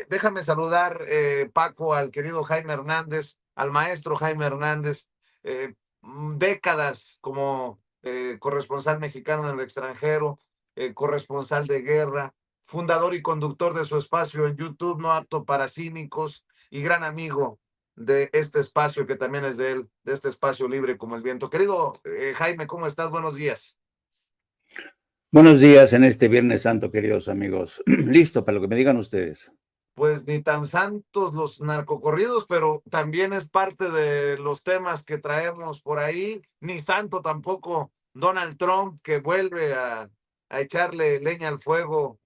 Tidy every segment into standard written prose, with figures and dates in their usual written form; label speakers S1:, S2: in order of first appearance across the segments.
S1: Déjame saludar, Paco, al querido Jaime Hernández, al maestro Jaime Hernández, décadas como corresponsal mexicano en el extranjero, corresponsal de guerra, fundador y conductor de su espacio en YouTube, No Apto para Cínicos, y gran amigo de este espacio que también es de él, de este espacio libre como el viento. Querido Jaime, ¿cómo estás? Buenos días.
S2: Buenos días en este Viernes Santo, queridos amigos. Listo para lo que me digan ustedes.
S1: Pues ni tan santos los narcocorridos, pero también es parte de los temas que traemos por ahí. Ni santo tampoco Donald Trump, que vuelve a echarle leña al fuego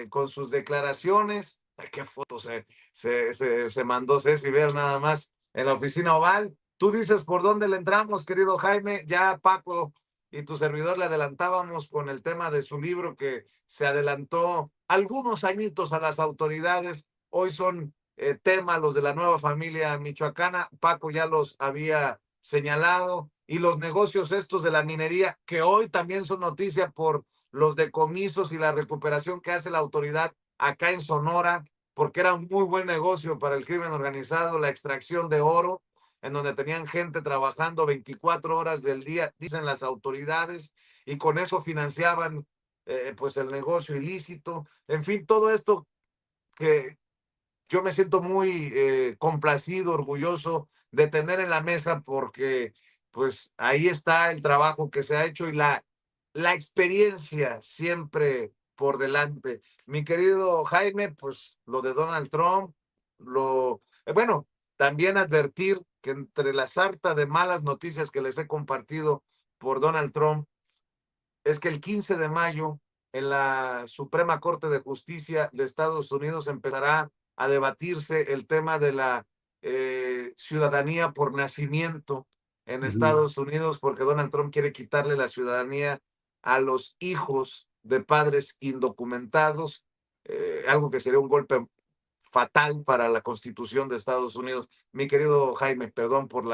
S1: con sus declaraciones. Ay, qué fotos se mandó Ceci ver nada más en la oficina Oval. Tú dices por dónde le entramos, querido Jaime. Ya Paco y tu servidor le adelantábamos con el tema de su libro que se adelantó algunos añitos a las autoridades. Hoy son tema los de la nueva familia michoacana. Paco ya los había señalado. Y los negocios estos de la minería, que hoy también son noticia por los decomisos y la recuperación que hace la autoridad acá en Sonora, porque era un muy buen negocio para el crimen organizado, la extracción de oro, en donde tenían gente trabajando 24 horas del día, dicen las autoridades, y con eso financiaban pues el negocio ilícito. En fin, todo esto que yo me siento muy complacido, orgulloso de tener en la mesa, porque pues ahí está el trabajo que se ha hecho y la experiencia siempre por delante. Mi querido Jaime, pues lo de Donald Trump, bueno, también advertir que entre la sarta de malas noticias que les he compartido por Donald Trump, es que el 15 de mayo en la Suprema Corte de Justicia de Estados Unidos empezará a debatirse el tema de la ciudadanía por nacimiento en Estados Unidos, porque Donald Trump quiere quitarle la ciudadanía a los hijos de padres indocumentados, algo que sería un golpe fatal para la Constitución de Estados Unidos. Mi querido Jaime, perdón por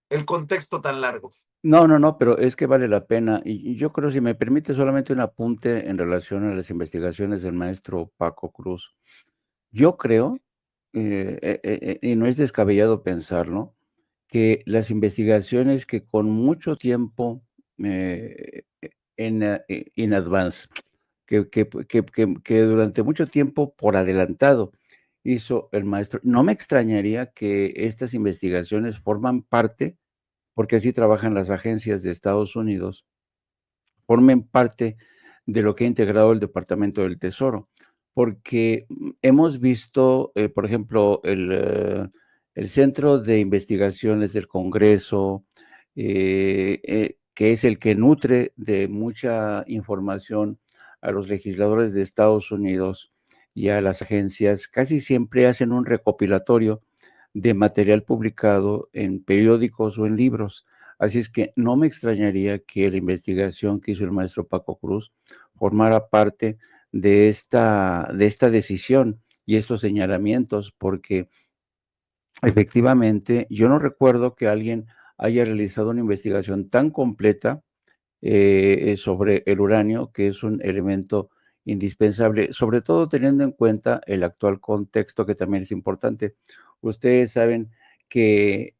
S1: el contexto tan largo.
S2: No, pero es que vale la pena. Y yo creo, si me permite, solamente un apunte en relación a las investigaciones del maestro Paco Cruz. Yo creo, y no es descabellado pensarlo, que las investigaciones que con mucho tiempo eh, in advance, que durante mucho tiempo por adelantado hizo el maestro, no me extrañaría que estas investigaciones forman parte, porque así trabajan las agencias de Estados Unidos, formen parte de lo que ha integrado el Departamento del Tesoro, porque hemos visto, por ejemplo, el Centro de Investigaciones del Congreso, que es el que nutre de mucha información a los legisladores de Estados Unidos y a las agencias, casi siempre hacen un recopilatorio de material publicado en periódicos o en libros. Así es que no me extrañaría que la investigación que hizo el maestro Paco Cruz formara parte de esta decisión y estos señalamientos, porque efectivamente yo no recuerdo que alguien haya realizado una investigación tan completa sobre el uranio, que es un elemento indispensable, sobre todo teniendo en cuenta el actual contexto, que también es importante. Ustedes saben que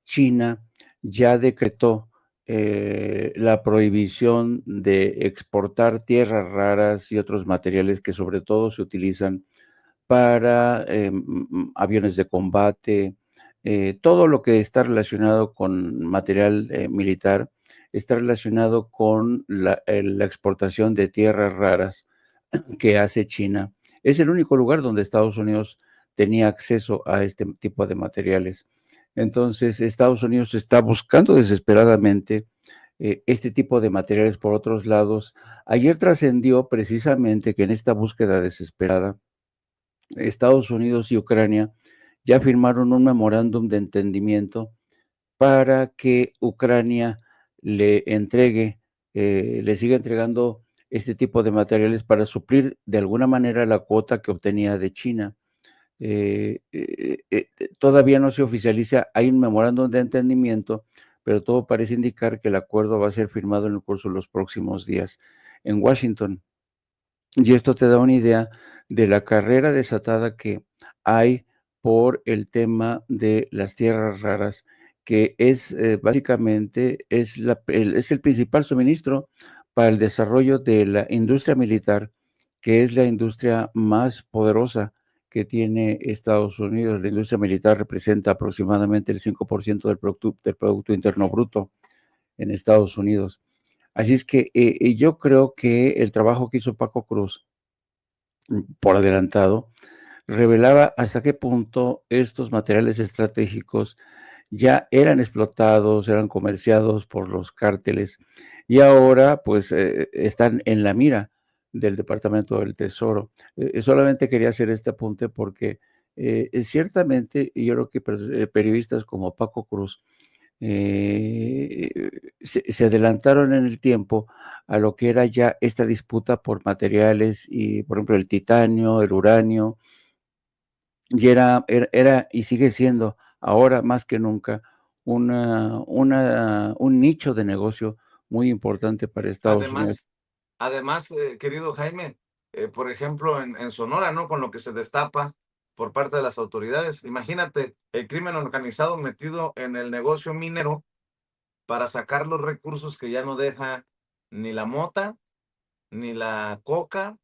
S2: China ya decretó la prohibición de exportar tierras raras y otros materiales que sobre todo se utilizan para aviones de combate, todo lo que está relacionado con material militar está relacionado con la exportación de tierras raras que hace China. Es el único lugar donde Estados Unidos tenía acceso a este tipo de materiales. Entonces, Estados Unidos está buscando desesperadamente este tipo de materiales por otros lados. Ayer trascendió precisamente que en esta búsqueda desesperada, Estados Unidos y Ucrania ya firmaron un memorándum de entendimiento para que Ucrania le entregue, le siga entregando este tipo de materiales para suplir de alguna manera la cuota que obtenía de China. Todavía no se oficializa, hay un memorándum de entendimiento, pero todo parece indicar que el acuerdo va a ser firmado en el curso de los próximos días en Washington. Y esto te da una idea de la carrera desatada que hay por el tema de las tierras raras, que es, básicamente, es el principal suministro para el desarrollo de la industria militar, que es la industria más poderosa que tiene Estados Unidos. La industria militar representa aproximadamente el 5% del producto interno bruto en Estados Unidos. Así es que, yo creo que el trabajo que hizo Paco Cruz, por adelantado, revelaba hasta qué punto estos materiales estratégicos ya eran explotados, eran comerciados por los cárteles y ahora pues están en la mira del Departamento del Tesoro. Solamente quería hacer este apunte porque ciertamente yo creo que periodistas como Paco Cruz eh, se adelantaron en el tiempo a lo que era ya esta disputa por materiales y, por ejemplo, el titanio, el uranio, y era y sigue siendo ahora más que nunca un nicho de negocio muy importante para Estados Unidos.
S1: Además, querido Jaime, por ejemplo, en Sonora, ¿no? Con lo que se destapa por parte de las autoridades. Imagínate el crimen organizado metido en el negocio minero para sacar los recursos que ya no deja ni la mota, ni la coca,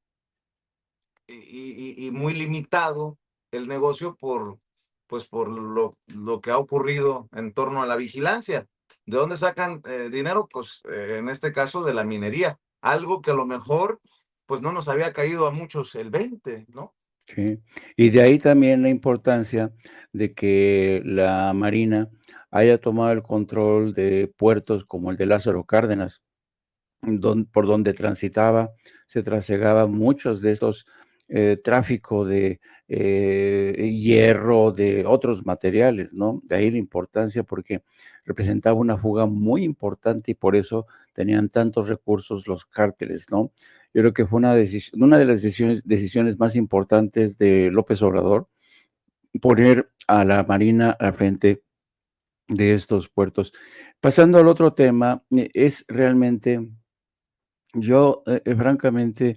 S1: y muy limitado el negocio pues por lo que ha ocurrido en torno a la vigilancia. ¿De dónde sacan dinero? Pues en este caso de la minería, algo que a lo mejor pues no nos había caído a muchos el 20, ¿no?
S2: Sí, y de ahí también la importancia de que la Marina haya tomado el control de puertos como el de Lázaro Cárdenas, por donde se trasegaba muchos de estos tráfico de hierro, de otros materiales, ¿no? De ahí la importancia porque representaba una fuga muy importante y por eso tenían tantos recursos los cárteles, ¿no? Yo creo que fue una de las decisiones más importantes de López Obrador, poner a la Marina al frente de estos puertos. Pasando al otro tema, es realmente yo, francamente,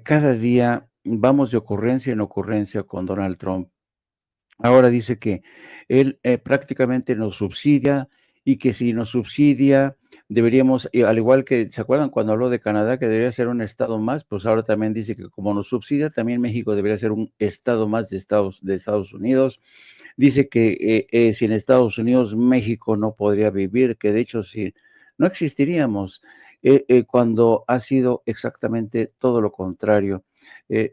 S2: cada día vamos de ocurrencia en ocurrencia con Donald Trump. Ahora dice que él prácticamente nos subsidia y que si nos subsidia deberíamos, al igual que, ¿se acuerdan cuando habló de Canadá que debería ser un estado más? Pues ahora también dice que como nos subsidia, también México debería ser un estado más de Estados Unidos. Dice que sin Estados Unidos México no podría vivir, que de hecho si no existiríamos, cuando ha sido exactamente todo lo contrario.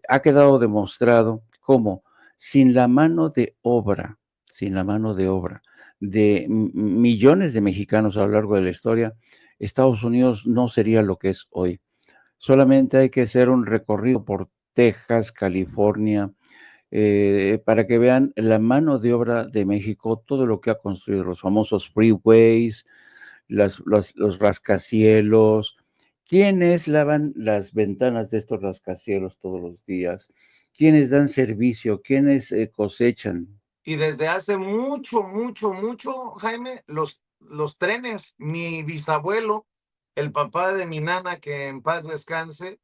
S2: Ha quedado demostrado cómo sin la mano de obra, sin la mano de obra de millones de mexicanos a lo largo de la historia, Estados Unidos no sería lo que es hoy. Solamente hay que hacer un recorrido por Texas, California, para que vean la mano de obra de México, todo lo que ha construido, los famosos freeways, los rascacielos. ¿Quiénes lavan las ventanas de estos rascacielos todos los días? ¿Quiénes dan servicio? ¿Quiénes cosechan?
S1: Y desde hace mucho, mucho, mucho, Jaime, los trenes, mi bisabuelo, el papá de mi nana, que en paz descanse,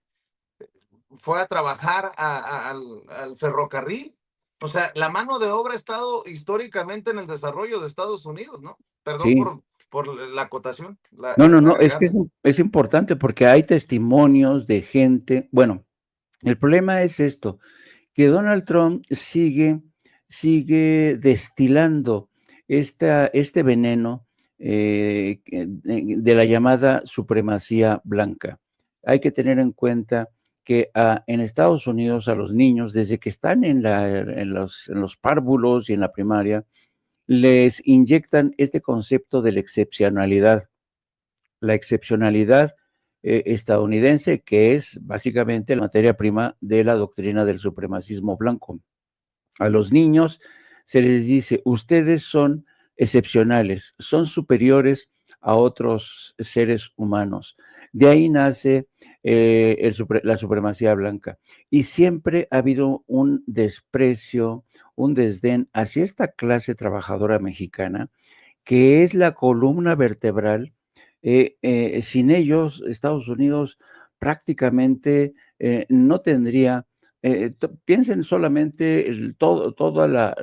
S1: fue a trabajar al ferrocarril. O sea, la mano de obra ha estado históricamente en el desarrollo de Estados Unidos, ¿no? Perdón
S2: Sí.
S1: por la acotación,
S2: No, no, no, es que
S1: agregarla.
S2: es importante porque hay testimonios de gente. Bueno, el problema es esto, que Donald Trump sigue destilando este veneno de la llamada supremacía blanca. Hay que tener en cuenta que en Estados Unidos a los niños, desde que están en los párvulos y en la primaria, les inyectan este concepto de la excepcionalidad estadounidense, que es básicamente la materia prima de la doctrina del supremacismo blanco. A los niños se les dice, ustedes son excepcionales, son superiores a otros seres humanos. De ahí nace la supremacía blanca. Y siempre ha habido un desprecio, un desdén hacia esta clase trabajadora mexicana, que es la columna vertebral. Sin ellos, Estados Unidos prácticamente no tendría, piensen solamente todas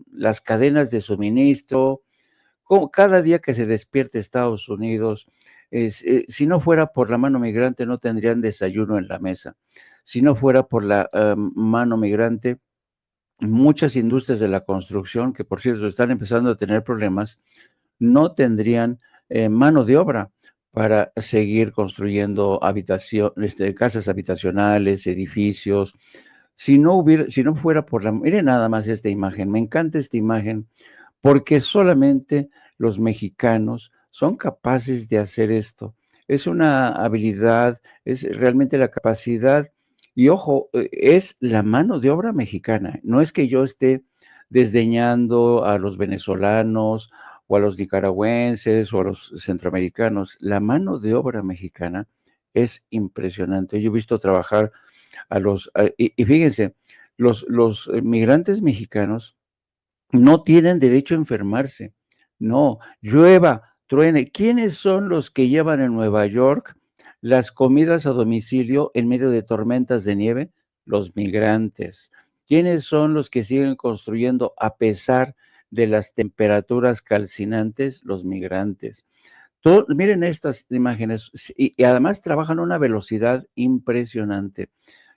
S2: las cadenas de suministro, cada día que se despierte Estados Unidos, si no fuera por la mano migrante no tendrían desayuno en la mesa. Si no fuera por la mano migrante, muchas industrias de la construcción, que por cierto están empezando a tener problemas, no tendrían mano de obra para seguir construyendo casas habitacionales, edificios. Si no fuera por miren nada más esta imagen, me encanta esta imagen, porque solamente los mexicanos son capaces de hacer esto. Es una habilidad, es realmente la capacidad, y ojo, es la mano de obra mexicana. No es que yo esté desdeñando a los venezolanos o a los nicaragüenses o a los centroamericanos. La mano de obra mexicana es impresionante. Yo he visto trabajar y fíjense, los migrantes mexicanos no tienen derecho a enfermarse. No, llueva, truene. ¿Quiénes son los que llevan en Nueva York las comidas a domicilio en medio de tormentas de nieve? Los migrantes. ¿Quiénes son los que siguen construyendo a pesar de las temperaturas calcinantes? Los migrantes. Miren estas imágenes y además trabajan a una velocidad impresionante.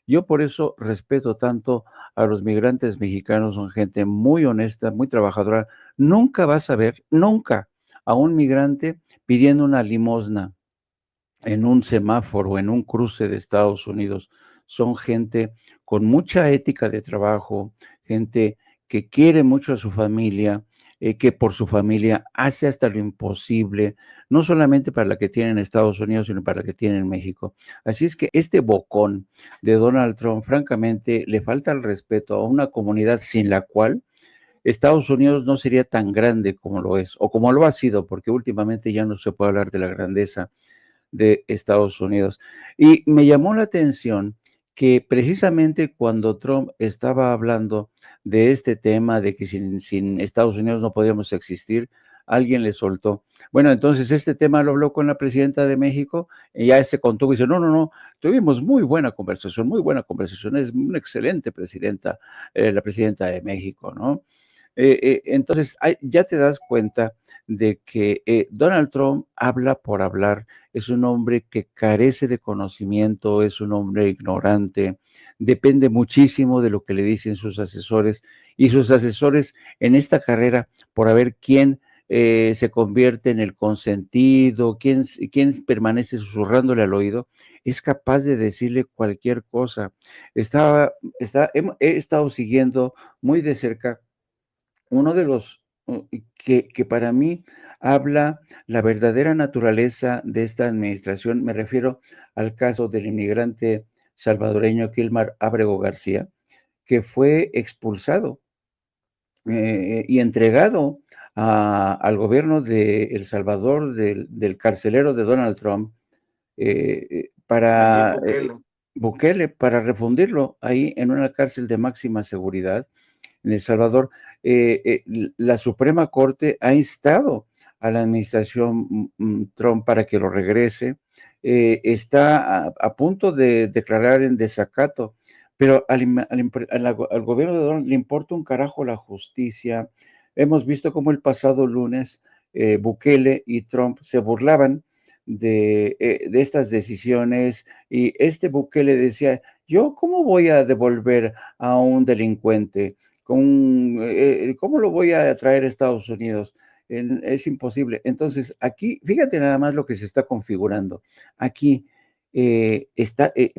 S2: Yo por eso respeto tanto a los migrantes mexicanos, son gente muy honesta, muy trabajadora. Nunca vas a ver, nunca, a un migrante pidiendo una limosna en un semáforo, en un cruce de Estados Unidos. Son gente con mucha ética de trabajo, gente que quiere mucho a su familia, que por su familia hace hasta lo imposible, no solamente para la que tiene en Estados Unidos, sino para la que tiene en México. Así es que este bocón de Donald Trump, francamente, le falta el respeto a una comunidad sin la cual Estados Unidos no sería tan grande como lo es, o como lo ha sido, porque últimamente ya no se puede hablar de la grandeza de Estados Unidos. Y me llamó la atención que precisamente cuando Trump estaba hablando de este tema, de que sin Estados Unidos no podíamos existir, alguien le soltó. Bueno, entonces este tema lo habló con la presidenta de México y ya se contuvo y dice, no, no, no, tuvimos muy buena conversación, es una excelente presidenta, la presidenta de México, ¿no? Entonces, ya te das cuenta de que Donald Trump habla por hablar, es un hombre que carece de conocimiento, es un hombre ignorante, depende muchísimo de lo que le dicen sus asesores y sus asesores en esta carrera por ver quién se convierte en el consentido, quién permanece susurrándole al oído, es capaz de decirle cualquier cosa. He estado siguiendo muy de cerca uno de los que para mí habla la verdadera naturaleza de esta administración. Me refiero al caso del inmigrante salvadoreño Kilmar Ábrego García, que fue expulsado y entregado al gobierno de El Salvador, del carcelero de Donald Trump,
S1: Nayib
S2: para
S1: Bukele.
S2: Bukele, para refundirlo ahí en una cárcel de máxima seguridad en El Salvador. La Suprema Corte ha instado a la administración Trump para que lo regrese. Está a punto de declarar en desacato, pero al gobierno de Donald le importa un carajo la justicia. Hemos visto cómo el pasado lunes Bukele y Trump se burlaban de estas decisiones y este Bukele decía, yo cómo voy a devolver a un delincuente, ¿cómo lo voy a traer a Estados Unidos? Es imposible. Entonces, aquí, fíjate nada más lo que se está configurando. Aquí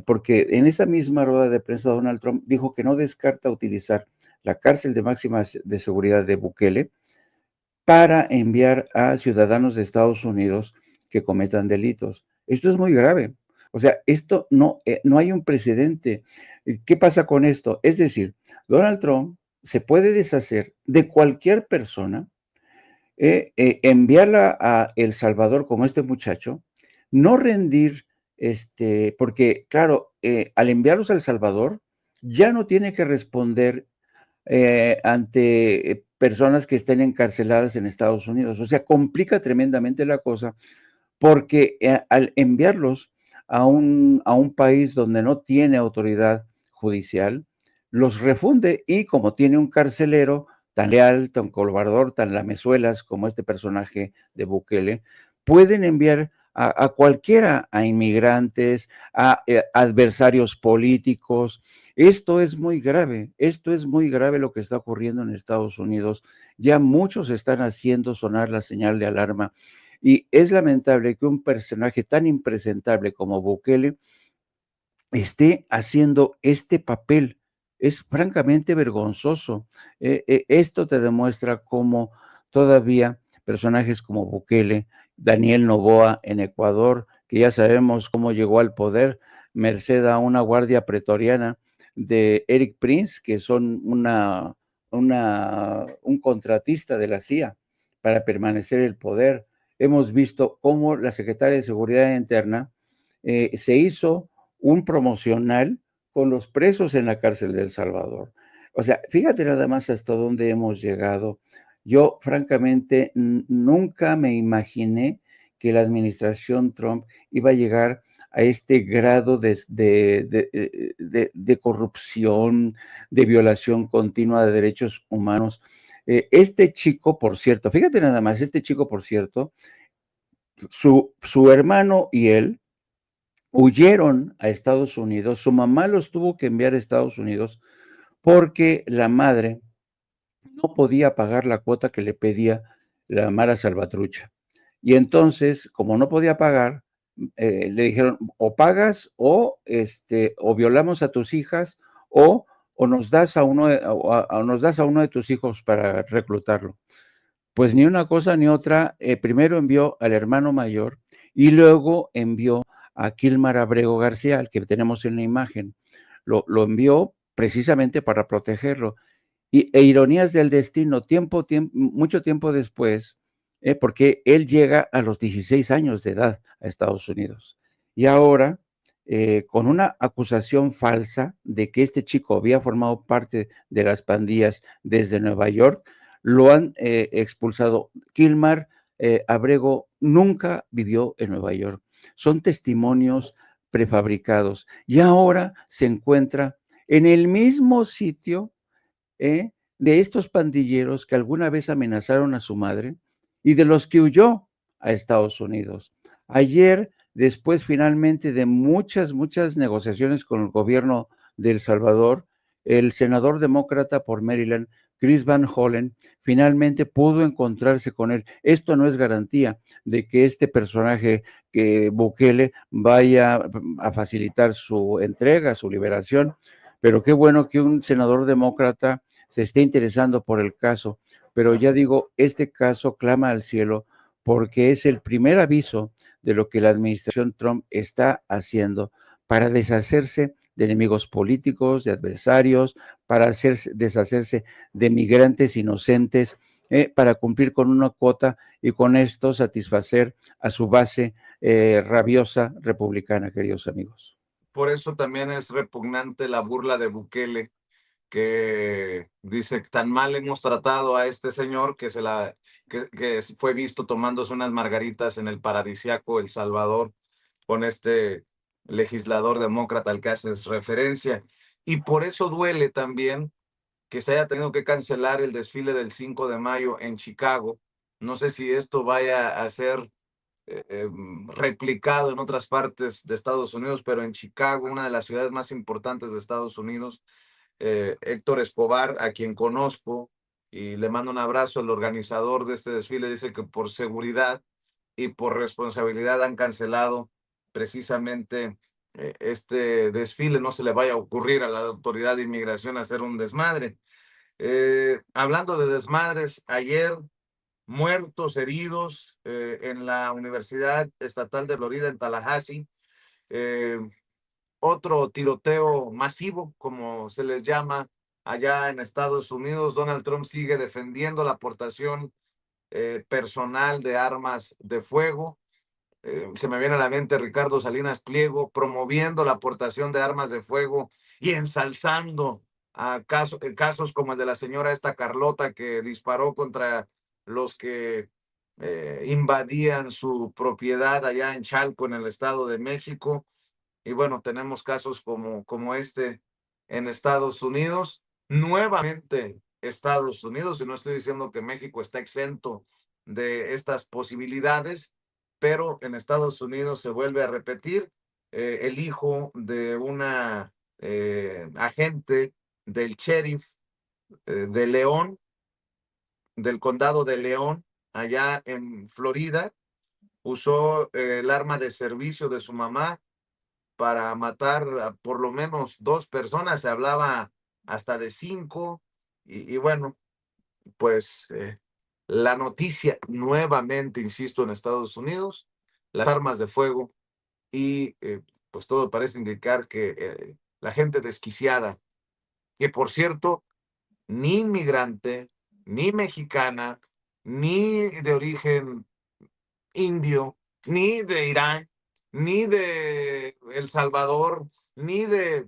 S2: porque en esa misma rueda de prensa Donald Trump dijo que no descarta utilizar la cárcel de máxima de seguridad de Bukele para enviar a ciudadanos de Estados Unidos que cometan delitos. Esto es muy grave. O sea, esto no hay un precedente. ¿Qué pasa con esto? Es decir, Donald Trump se puede deshacer de cualquier persona, enviarla a El Salvador como este muchacho, no rendir, porque claro, al enviarlos a El Salvador, ya no tiene que responder ante personas que estén encarceladas en Estados Unidos. O sea, complica tremendamente la cosa porque al enviarlos a un país donde no tiene autoridad judicial, los refunde y como tiene un carcelero tan leal, tan colaborador, tan lamezuelas como este personaje de Bukele, pueden enviar a cualquiera, a inmigrantes, a adversarios políticos. Esto es muy grave lo que está ocurriendo en Estados Unidos. Ya muchos están haciendo sonar la señal de alarma y es lamentable que un personaje tan impresentable como Bukele esté haciendo este papel. Es francamente vergonzoso. Esto te demuestra cómo todavía personajes como Bukele, Daniel Noboa en Ecuador, que ya sabemos cómo llegó al poder, merced a una guardia pretoriana de Eric Prince, que son un contratista de la CIA para permanecer en el poder. Hemos visto cómo la secretaria de Seguridad Interna se hizo un promocional con los presos en la cárcel de El Salvador. O sea, fíjate nada más hasta dónde hemos llegado. Yo, francamente, nunca me imaginé que la administración Trump iba a llegar a este grado de corrupción, de violación continua de derechos humanos. Este chico, por cierto, fíjate nada más, este chico, por cierto, su hermano y él huyeron a Estados Unidos, su mamá los tuvo que enviar a Estados Unidos porque la madre no podía pagar la cuota que le pedía la Mara Salvatrucha. Y entonces, como no podía pagar, le dijeron, o pagas o violamos a tus hijas o nos das a nos das a uno de tus hijos para reclutarlo. Pues ni una cosa ni otra, primero envió al hermano mayor y luego envió a Kilmar Abrego García, al que tenemos en la imagen. Lo envió precisamente para protegerlo. Ironías del destino, mucho tiempo después, porque él llega a los 16 años de edad a Estados Unidos. Y ahora, con una acusación falsa de que este chico había formado parte de las pandillas desde Nueva York, lo han expulsado. Kilmar Abrego nunca vivió en Nueva York. Son testimonios prefabricados. Y ahora se encuentra en el mismo sitio de estos pandilleros que alguna vez amenazaron a su madre y de los que huyó a Estados Unidos. Ayer, después finalmente de muchas negociaciones con el gobierno de El Salvador, el senador demócrata por Maryland, Chris Van Hollen, finalmente pudo encontrarse con él. Esto no es garantía de que este personaje, que Bukele, vaya a facilitar su entrega, su liberación, pero qué bueno que un senador demócrata se esté interesando por el caso, pero ya digo, este caso clama al cielo porque es el primer aviso de lo que la administración Trump está haciendo para deshacerse de enemigos políticos, de adversarios, para deshacerse de migrantes inocentes, para cumplir con una cuota y con esto satisfacer a su base rabiosa republicana, queridos amigos.
S1: Por eso también es repugnante la burla de Bukele, que dice que tan mal hemos tratado a este señor que fue visto tomándose unas margaritas en el paradisiaco El Salvador con este legislador demócrata al que haces referencia. Y por eso duele también que se haya tenido que cancelar el desfile del 5 de mayo en Chicago. No sé si esto vaya a ser replicado en otras partes de Estados Unidos, pero en Chicago, una de las ciudades más importantes de Estados Unidos, Héctor Escobar, a quien conozco y le mando un abrazo, el organizador de este desfile, dice que por seguridad y por responsabilidad han cancelado precisamente este desfile. No se le vaya a ocurrir a la autoridad de inmigración hacer un desmadre. Hablando de desmadres, ayer muertos, heridos en la Universidad Estatal de Florida en Tallahassee. Eh, Otro tiroteo masivo, como se les llama allá en Estados Unidos. Donald Trump sigue defendiendo la aportación personal de armas de fuego. Se me viene a la mente Ricardo Salinas Pliego promoviendo la aportación de armas de fuego y ensalzando a casos como el de la señora esta Carlota que disparó contra los que invadían su propiedad allá en Chalco, en el Estado de México. y bueno, tenemos casos como este en Estados Unidos. Nuevamente Estados Unidos, y no estoy diciendo que México está exento de estas posibilidades, pero en Estados Unidos se vuelve a repetir. El hijo de una agente del sheriff de León, del condado de León, allá en Florida, usó el arma de servicio de su mamá para matar a por lo menos 2 personas, se hablaba hasta de 5, y bueno, pues la noticia nuevamente, insisto, en Estados Unidos, las armas de fuego, y pues todo parece indicar que la gente desquiciada, que por cierto, ni inmigrante, ni mexicana, ni de origen indio, ni de Irán, ni de El Salvador, ni de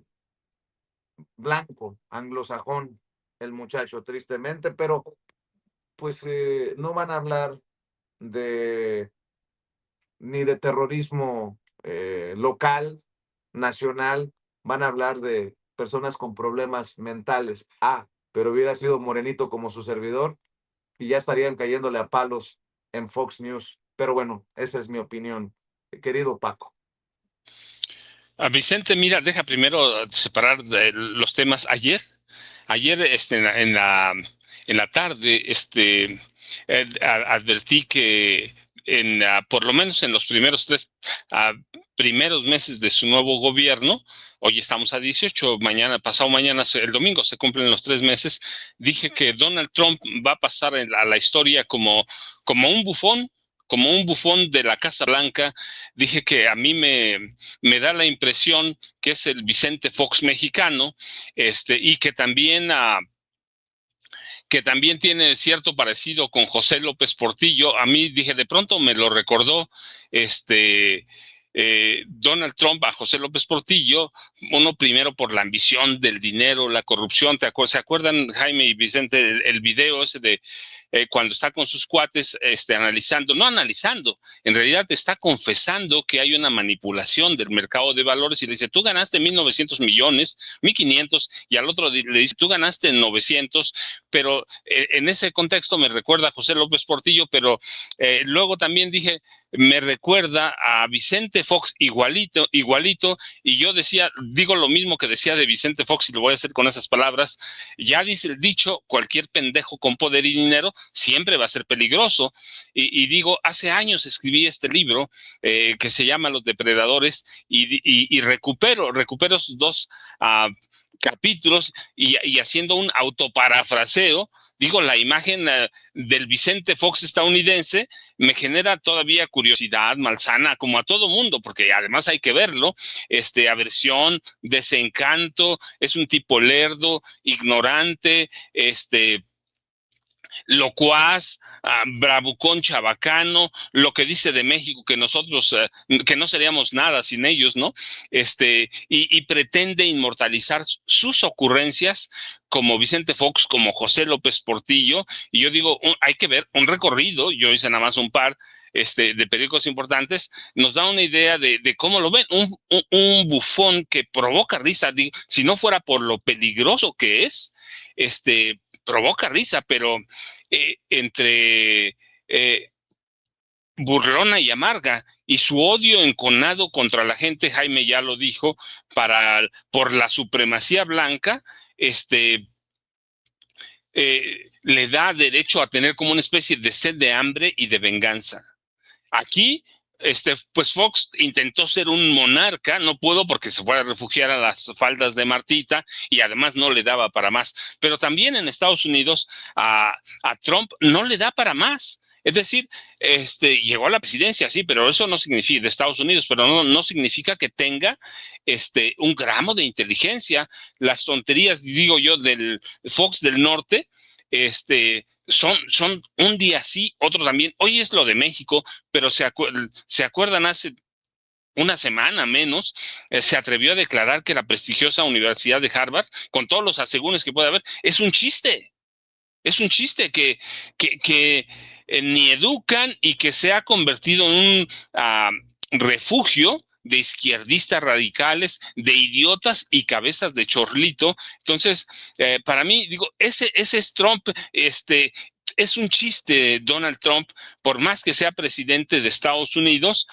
S1: blanco, anglosajón, el muchacho, tristemente, pero pues no van a hablar de ni de terrorismo local, nacional, van a hablar de personas con problemas mentales. Ah, pero hubiera sido morenito como su servidor y ya estarían cayéndole a palos en Fox News. Pero bueno, esa es mi opinión, querido Paco.
S3: Vicente, mira, deja primero separar los temas. Ayer en la tarde, advertí que por lo menos en los primeros meses de su nuevo gobierno, hoy estamos a 18, pasado mañana, el domingo se cumplen los 3 meses, dije que Donald Trump va a pasar a la historia como un bufón, de la Casa Blanca. Dije que a mí me da la impresión que es el Vicente Fox mexicano, y que también tiene cierto parecido con José López Portillo. A mí, dije, de pronto me lo recordó Donald Trump a José López Portillo, uno primero por la ambición del dinero, la corrupción. ¿Se acuerdan, Jaime y Vicente, el video ese de cuando está con sus cuates no analizando, en realidad está confesando que hay una manipulación del mercado de valores y le dice, tú ganaste 1.900 millones, 1.500, y al otro le dice, tú ganaste 900, pero en ese contexto me recuerda a José López Portillo, pero luego también dije, me recuerda a Vicente Fox igualito, y yo digo lo mismo que decía de Vicente Fox y lo voy a hacer con esas palabras. Ya dice el dicho, cualquier pendejo con poder y dinero siempre va a ser peligroso, y digo, hace años escribí este libro que se llama Los Depredadores, y recupero sus dos capítulos, y haciendo un autoparafraseo, digo, la imagen del Vicente Fox estadounidense me genera todavía curiosidad malsana, como a todo mundo, porque además hay que verlo, aversión, desencanto, es un tipo lerdo, ignorante, locuaz, bravucón, chabacano, lo que dice de México, que nosotros, que no seríamos nada sin ellos, ¿no? Y pretende inmortalizar sus ocurrencias como Vicente Fox, como José López Portillo, y yo digo, hay que ver un recorrido, yo hice nada más un par de periódicos importantes, nos da una idea de cómo lo ven, un bufón que provoca risa, digo, si no fuera por lo peligroso que es, provoca risa, pero entre burlona y amarga, y su odio enconado contra la gente, Jaime ya lo dijo, por la supremacía blanca, le da derecho a tener como una especie de sed de hambre y de venganza. Aquí, pues Fox intentó ser un monarca, no pudo porque se fue a refugiar a las faldas de Martita y además no le daba para más. Pero también en Estados Unidos a Trump no le da para más. Es decir, llegó a la presidencia, sí, pero eso no significa, de Estados Unidos, pero no significa que tenga un gramo de inteligencia. Las tonterías, digo yo, del Fox del Norte, son un día sí, otro también. Hoy es lo de México, pero se acuerdan hace una semana menos, se atrevió a declarar que la prestigiosa Universidad de Harvard, con todos los asegúnes que puede haber, es un chiste. Es un chiste que ni educan y que se ha convertido en un refugio de izquierdistas radicales, de idiotas y cabezas de chorlito. Entonces, para mí, digo, ese es Trump. Es un chiste Donald Trump, por más que sea presidente de Estados Unidos,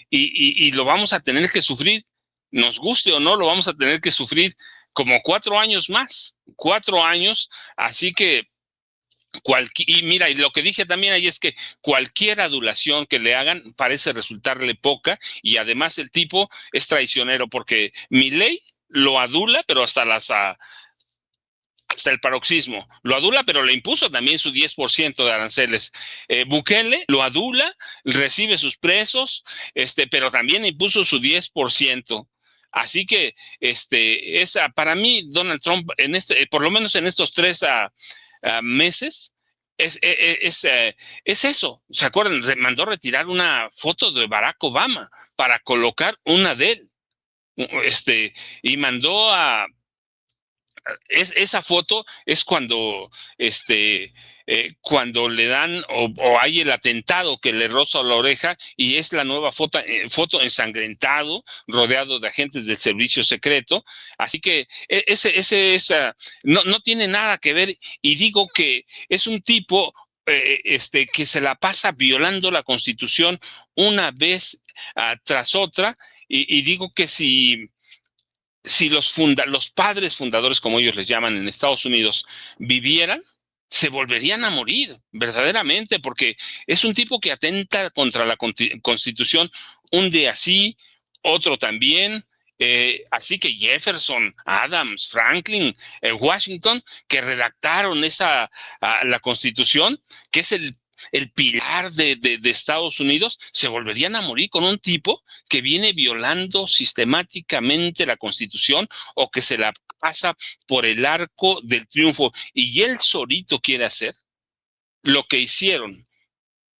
S3: y lo vamos a tener que sufrir, nos guste o no, lo vamos a tener que sufrir como 4 años más, 4 años, así que y mira, y lo que dije también ahí es que cualquier adulación que le hagan parece resultarle poca, y además el tipo es traicionero, porque Milei lo adula, pero hasta el paroxismo. Lo adula, pero le impuso también su 10% de aranceles. Bukele lo adula, recibe sus presos, pero también impuso su 10%. Así que para mí, Donald Trump, por lo menos en estos 3 meses, es eso. ¿Se acuerdan? Mandó retirar una foto de Barack Obama para colocar una de él. Y mandó esa foto es cuando cuando le dan o hay el atentado que le roza la oreja, y es la nueva foto ensangrentado, rodeado de agentes del servicio secreto. Así que no tiene nada que ver, y digo que es un tipo que se la pasa violando la Constitución una vez tras otra, y digo que si los padres fundadores, como ellos les llaman en Estados Unidos, vivieran, se volverían a morir, verdaderamente, porque es un tipo que atenta contra la Constitución, un día sí, otro también. Así que Jefferson, Adams, Franklin, Washington, que redactaron la Constitución, que es el pilar de Estados Unidos, se volverían a morir con un tipo que viene violando sistemáticamente la Constitución, o que se la pasa por el arco del triunfo. Y él solito quiere hacer lo que hicieron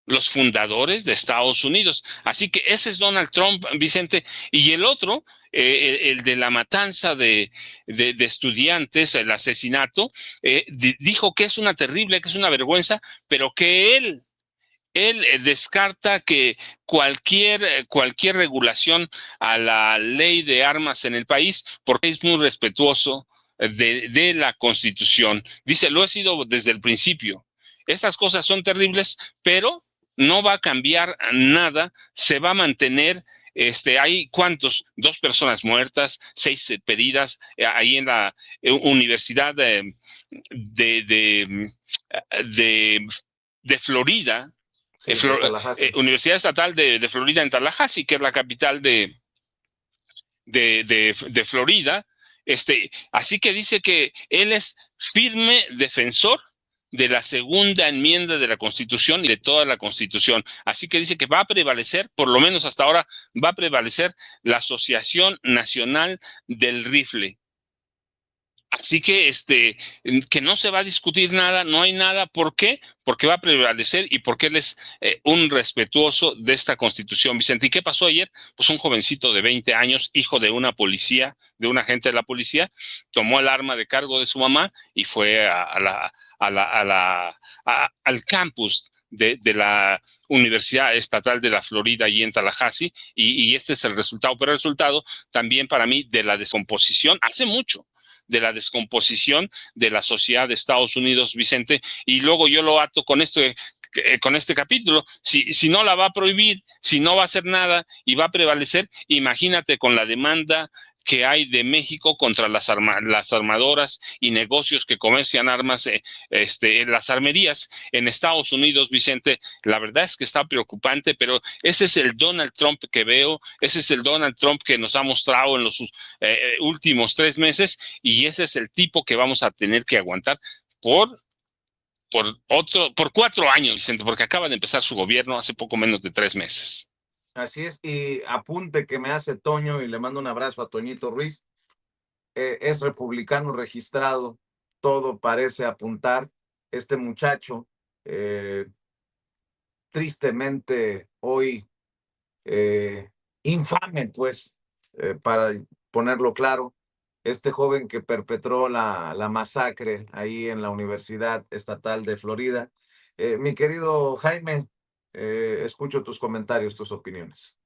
S3: los fundadores de Estados Unidos. Así que ese es Donald Trump, Vicente. Y el otro, el de la matanza de estudiantes, el asesinato, dijo que es que es una vergüenza, pero que él descarta que cualquier regulación a la ley de armas en el país, porque es muy respetuoso de la Constitución. Dice, lo he sido desde el principio. Estas cosas son terribles, pero no va a cambiar nada, se va a mantener. Hay ¿cuántos? 2 personas muertas, 6 heridas ahí en la Universidad de Florida.
S1: Sí,
S3: Universidad Estatal de Florida en Tallahassee, que es la capital de Florida. Así que dice que él es firme defensor de la segunda enmienda de la Constitución y de toda la Constitución. Así que dice que va a prevalecer, por lo menos hasta ahora, va a prevalecer la Asociación Nacional del Rifle. Así que que no se va a discutir nada, no hay nada. ¿Por qué? Porque va a prevalecer, y porque él es un respetuoso de esta Constitución, Vicente. ¿Y qué pasó ayer? Pues un jovencito de 20 años, hijo de una policía, de un agente de la policía, tomó el arma de cargo de su mamá y fue al campus de la Universidad Estatal de la Florida, allí en Tallahassee, y este es el resultado. Pero el resultado también para mí de la descomposición, hace mucho, de la descomposición de la sociedad de Estados Unidos, Vicente. Y luego yo lo ato con este capítulo. Si no la va a prohibir, si no va a hacer nada y va a prevalecer, imagínate con la demanda que hay de México contra las armadoras y negocios que comercian armas en las armerías en Estados Unidos, Vicente. La verdad es que está preocupante, pero ese es el Donald Trump que veo, ese es el Donald Trump que nos ha mostrado en los últimos 3 meses, y ese es el tipo que vamos a tener que aguantar por 4 años, Vicente, porque acaba de empezar su gobierno hace poco menos de 3 meses.
S1: Así es, y apunte que me hace Toño, y le mando un abrazo a Toñito Ruiz. Es republicano registrado, todo parece apuntar. Este muchacho, tristemente hoy, infame, pues, para ponerlo claro, este joven que perpetró la masacre ahí en la Universidad Estatal de Florida. Mi querido Jaime, escucho tus comentarios, tus opiniones.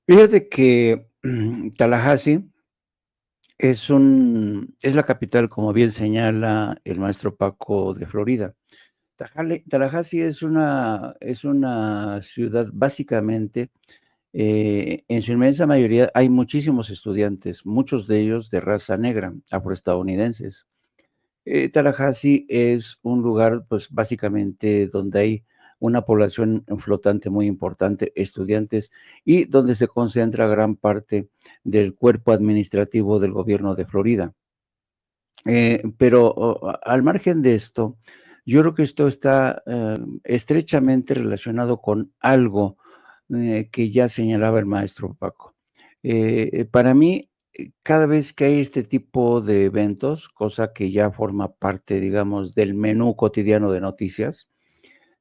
S2: Fíjate que Tallahassee es la capital, como bien señala el maestro Paco, de Florida. Tallahassee es una ciudad básicamente, en su inmensa mayoría hay muchísimos estudiantes, muchos de ellos de raza negra, afroestadounidenses. Tallahassee es un lugar, pues básicamente donde hay una población flotante muy importante, estudiantes, y donde se concentra gran parte del cuerpo administrativo del gobierno de Florida. Pero al margen de esto, yo creo que esto está estrechamente relacionado con algo que ya señalaba el maestro Paco. Para mí, cada vez que hay este tipo de eventos, cosa que ya forma parte, digamos, del menú cotidiano de noticias,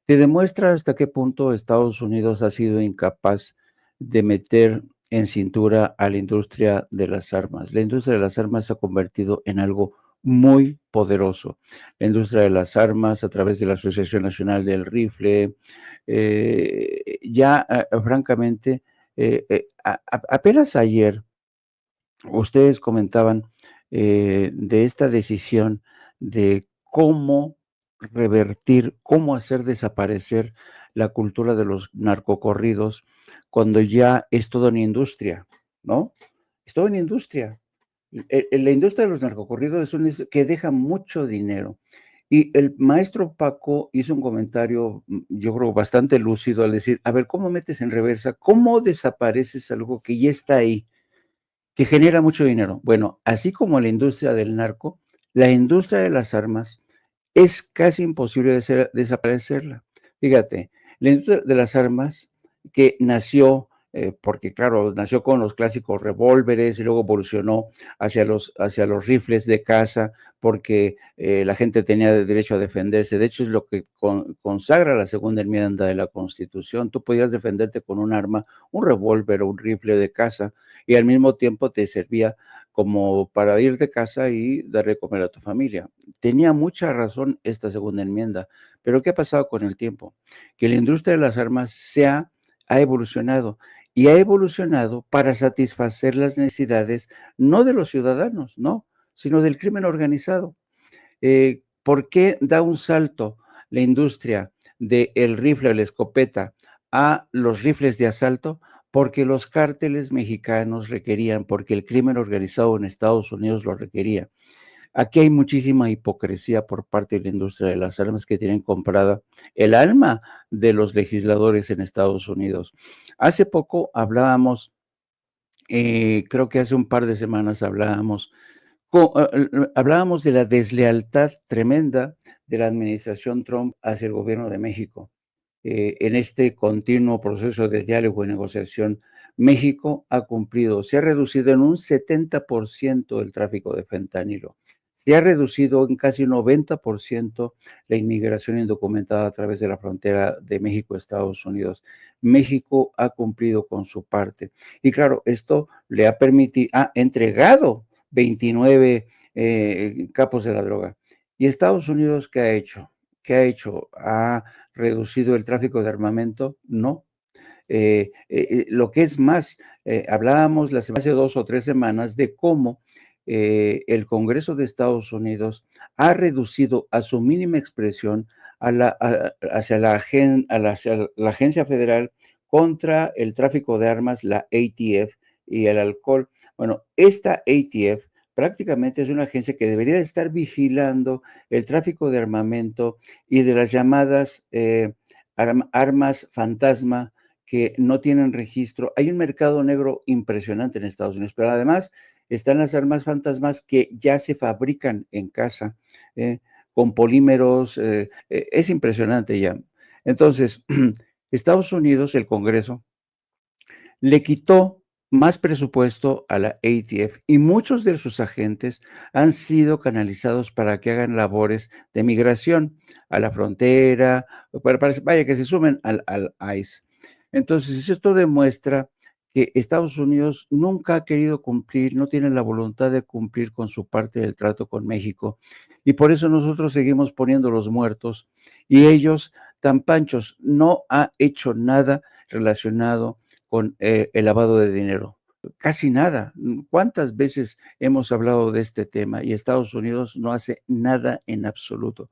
S2: te demuestra hasta qué punto Estados Unidos ha sido incapaz de meter en cintura a la industria de las armas. La industria de las armas se ha convertido en algo muy poderoso. La industria de las armas, a través de la Asociación Nacional del Rifle, francamente, apenas ayer ustedes comentaban de esta decisión de cómo revertir, cómo hacer desaparecer la cultura de los narcocorridos cuando ya es toda una industria, ¿no? Es toda una industria. La industria de los narcocorridos es una industria que deja mucho dinero. Y el maestro Paco hizo un comentario, yo creo, bastante lúcido al decir, a ver, ¿cómo metes en reversa? ¿Cómo desapareces algo que ya está ahí, que genera mucho dinero? Bueno, así como la industria del narco, la industria de las armas es casi imposible desaparecerla. Fíjate, la industria de las armas que nació, porque claro, nació con los clásicos revólveres y luego evolucionó hacia los rifles de caza, porque la gente tenía derecho a defenderse. De hecho, es lo que consagra la segunda enmienda de la Constitución. Tú podías defenderte con un arma, un revólver o un rifle de caza, y al mismo tiempo te servía como para ir de casa y darle de comer a tu familia. Tenía mucha razón esta segunda enmienda, pero ¿qué ha pasado con el tiempo? Que la industria de las armas ha evolucionado, y ha evolucionado para satisfacer las necesidades no de los ciudadanos, no, sino del crimen organizado. ¿Por qué da un salto la industria del rifle o la escopeta a los rifles de asalto? Porque los cárteles mexicanos requerían, porque el crimen organizado en Estados Unidos lo requería. Aquí hay muchísima hipocresía por parte de la industria de las armas, que tienen comprada el alma de los legisladores en Estados Unidos. Hace poco hablábamos, creo que hace un par de semanas hablábamos de la deslealtad tremenda de la administración Trump hacia el gobierno de México. En este continuo proceso de diálogo y negociación, México ha cumplido, se ha reducido en un 70% el tráfico de fentanilo. Se ha reducido en casi un 90% la inmigración indocumentada a través de la frontera de México-Estados Unidos. México ha cumplido con su parte. Y claro, esto le ha permitido, ha entregado 29 capos de la droga. ¿Y Estados Unidos qué ha hecho? ¿Qué ha hecho? ¿Ha reducido el tráfico de armamento? No. Lo que es más, hablábamos hace 2 o 3 semanas de cómo el Congreso de Estados Unidos ha reducido a su mínima expresión hacia la Agencia Federal contra el Tráfico de Armas, la ATF, y el alcohol. Bueno, esta ATF prácticamente es una agencia que debería estar vigilando el tráfico de armamento y de las llamadas armas fantasma que no tienen registro. Hay un mercado negro impresionante en Estados Unidos, pero además están las armas fantasmas que ya se fabrican en casa, con polímeros. Es impresionante ya. Entonces, Estados Unidos, el Congreso, le quitó más presupuesto a la ATF, y muchos de sus agentes han sido canalizados para que hagan labores de migración a la frontera, vaya, que se sumen al ICE. Entonces, esto demuestra que Estados Unidos nunca ha querido cumplir, no tiene la voluntad de cumplir con su parte del trato con México, y por eso nosotros seguimos poniendo los muertos, y ellos, tan panchos, no ha hecho nada relacionado con el lavado de dinero? Casi nada. ¿Cuántas veces hemos hablado de este tema y Estados Unidos no hace nada en absoluto?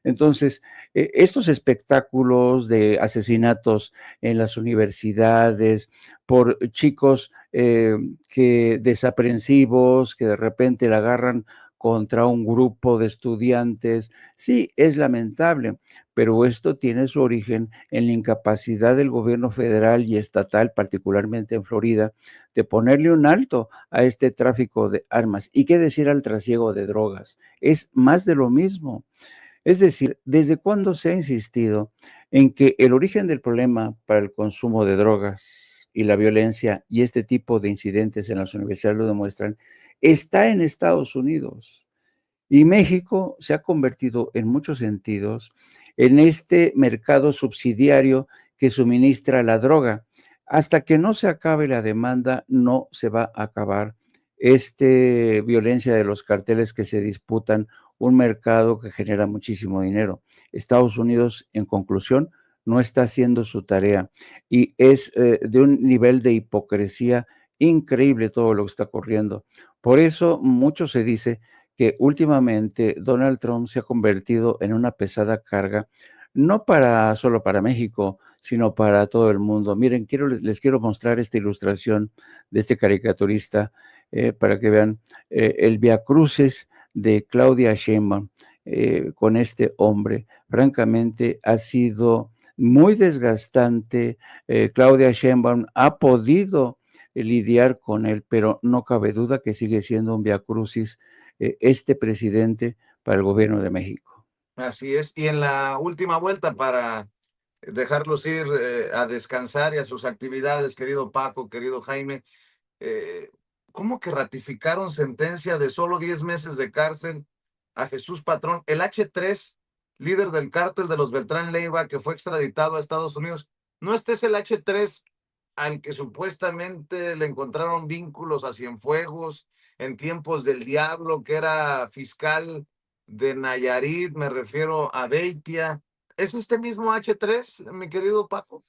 S2: Entonces, estos espectáculos de asesinatos en las universidades por chicos que desaprensivos, que de repente la agarran contra un grupo de estudiantes, sí, es lamentable, pero esto tiene su origen en la incapacidad del gobierno federal y estatal, particularmente en Florida, de ponerle un alto a este tráfico de armas. ¿Y qué decir al trasiego de drogas? Es más de lo mismo. Es decir, ¿desde cuándo se ha insistido en que el origen del problema para el consumo de drogas y la violencia y este tipo de incidentes en las universidades lo demuestran, está en Estados Unidos? Y México se ha convertido en muchos sentidos en este mercado subsidiario que suministra la droga. Hasta que no se acabe la demanda, no se va a acabar violencia de los carteles que se disputan un mercado que genera muchísimo dinero. Estados Unidos, en conclusión, no está haciendo su tarea y es de un nivel de hipocresía increíble todo lo que está ocurriendo. Por eso mucho se dice que últimamente Donald Trump se ha convertido en una pesada carga, no solo para México, sino para todo el mundo. Miren, les quiero mostrar esta ilustración de este caricaturista para que vean el viacrucis de Claudia Sheinbaum con este hombre. Francamente, ha sido muy desgastante. Claudia Sheinbaum ha podido lidiar con él, pero no cabe duda que sigue siendo un viacrucis este presidente para el gobierno de México.
S1: Así es. Y en la última vuelta, para dejarlos ir a descansar y a sus actividades, querido Paco, querido Jaime, eh, ¿cómo que ratificaron sentencia de solo 10 meses de cárcel a Jesús Patrón, el H3, líder del cártel de los Beltrán Leiva, que fue extraditado a Estados Unidos? ¿No este es el H3 al que supuestamente le encontraron vínculos a Cienfuegos en tiempos del diablo, que era fiscal de Nayarit? Me refiero a Beitia. ¿Es este mismo H3, mi querido Paco?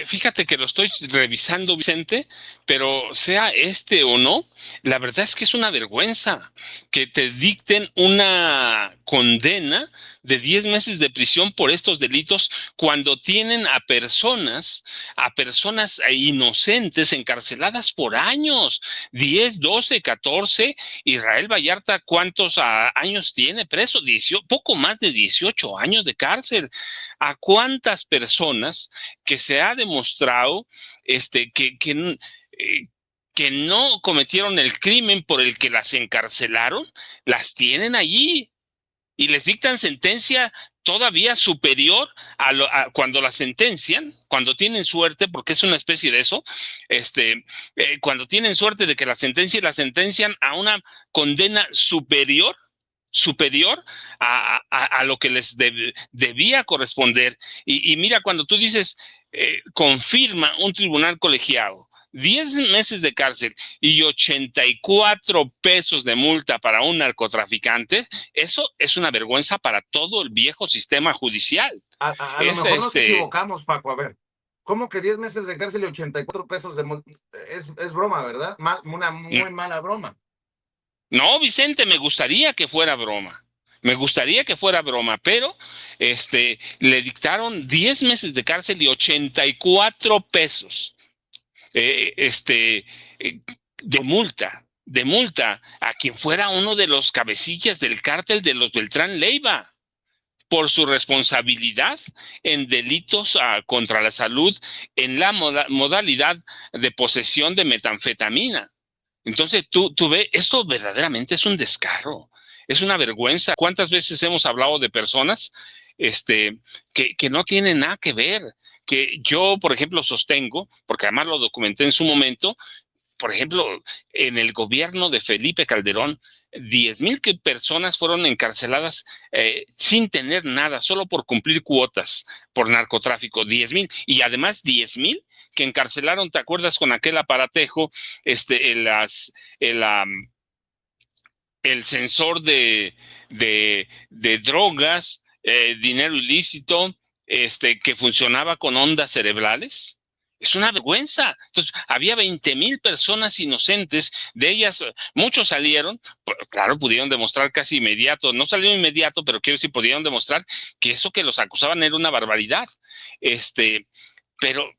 S3: Fíjate que lo estoy revisando, Vicente, pero sea este o no, la verdad es que es una vergüenza que te dicten una condena de 10 meses de prisión por estos delitos cuando tienen a personas inocentes encarceladas por años, 10, 12, 14. Israel Vallarta, ¿cuántos años tiene preso? Poco más de 18 años de cárcel. ¿A cuántas personas que se ha demostrado que no cometieron el crimen por el que las encarcelaron, las tienen allí y les dictan sentencia todavía superior a cuando la sentencian, cuando tienen suerte, porque es una especie de eso, cuando tienen suerte de que la sentencian a una condena superior a lo que les debía corresponder. Y mira, cuando tú dices, confirma un tribunal colegiado 10 meses de cárcel y 84 pesos de multa para un narcotraficante, eso es una vergüenza para todo el viejo sistema judicial.
S1: A lo mejor nos equivocamos, Paco. A ver, ¿cómo que 10 meses de cárcel y 84 pesos de multa? Es broma, ¿verdad? Una muy mala broma.
S3: No, Vicente, me gustaría que fuera broma. Me gustaría que fuera broma, pero le dictaron 10 meses de cárcel y 84 pesos de multa a quien fuera uno de los cabecillas del cártel de los Beltrán Leiva por su responsabilidad en delitos contra la salud en la modalidad de posesión de metanfetamina. Entonces tú ves, esto verdaderamente es un descaro, es una vergüenza. ¿Cuántas veces hemos hablado de personas que no tienen nada que ver? Que yo, por ejemplo, sostengo, porque además lo documenté en su momento, por ejemplo, en el gobierno de Felipe Calderón, 10,000 personas fueron encarceladas sin tener nada, solo por cumplir cuotas por narcotráfico, 10,000. Y además 10,000 que encarcelaron, ¿te acuerdas con aquel aparatejo, el sensor de drogas, dinero ilícito, que funcionaba con ondas cerebrales? Es una vergüenza. Entonces, había 20,000 personas inocentes, de ellas muchos salieron, claro, pudieron demostrar casi inmediato, no salió inmediato, pero quiero decir, pudieron demostrar que eso que los acusaban era una barbaridad. Pero,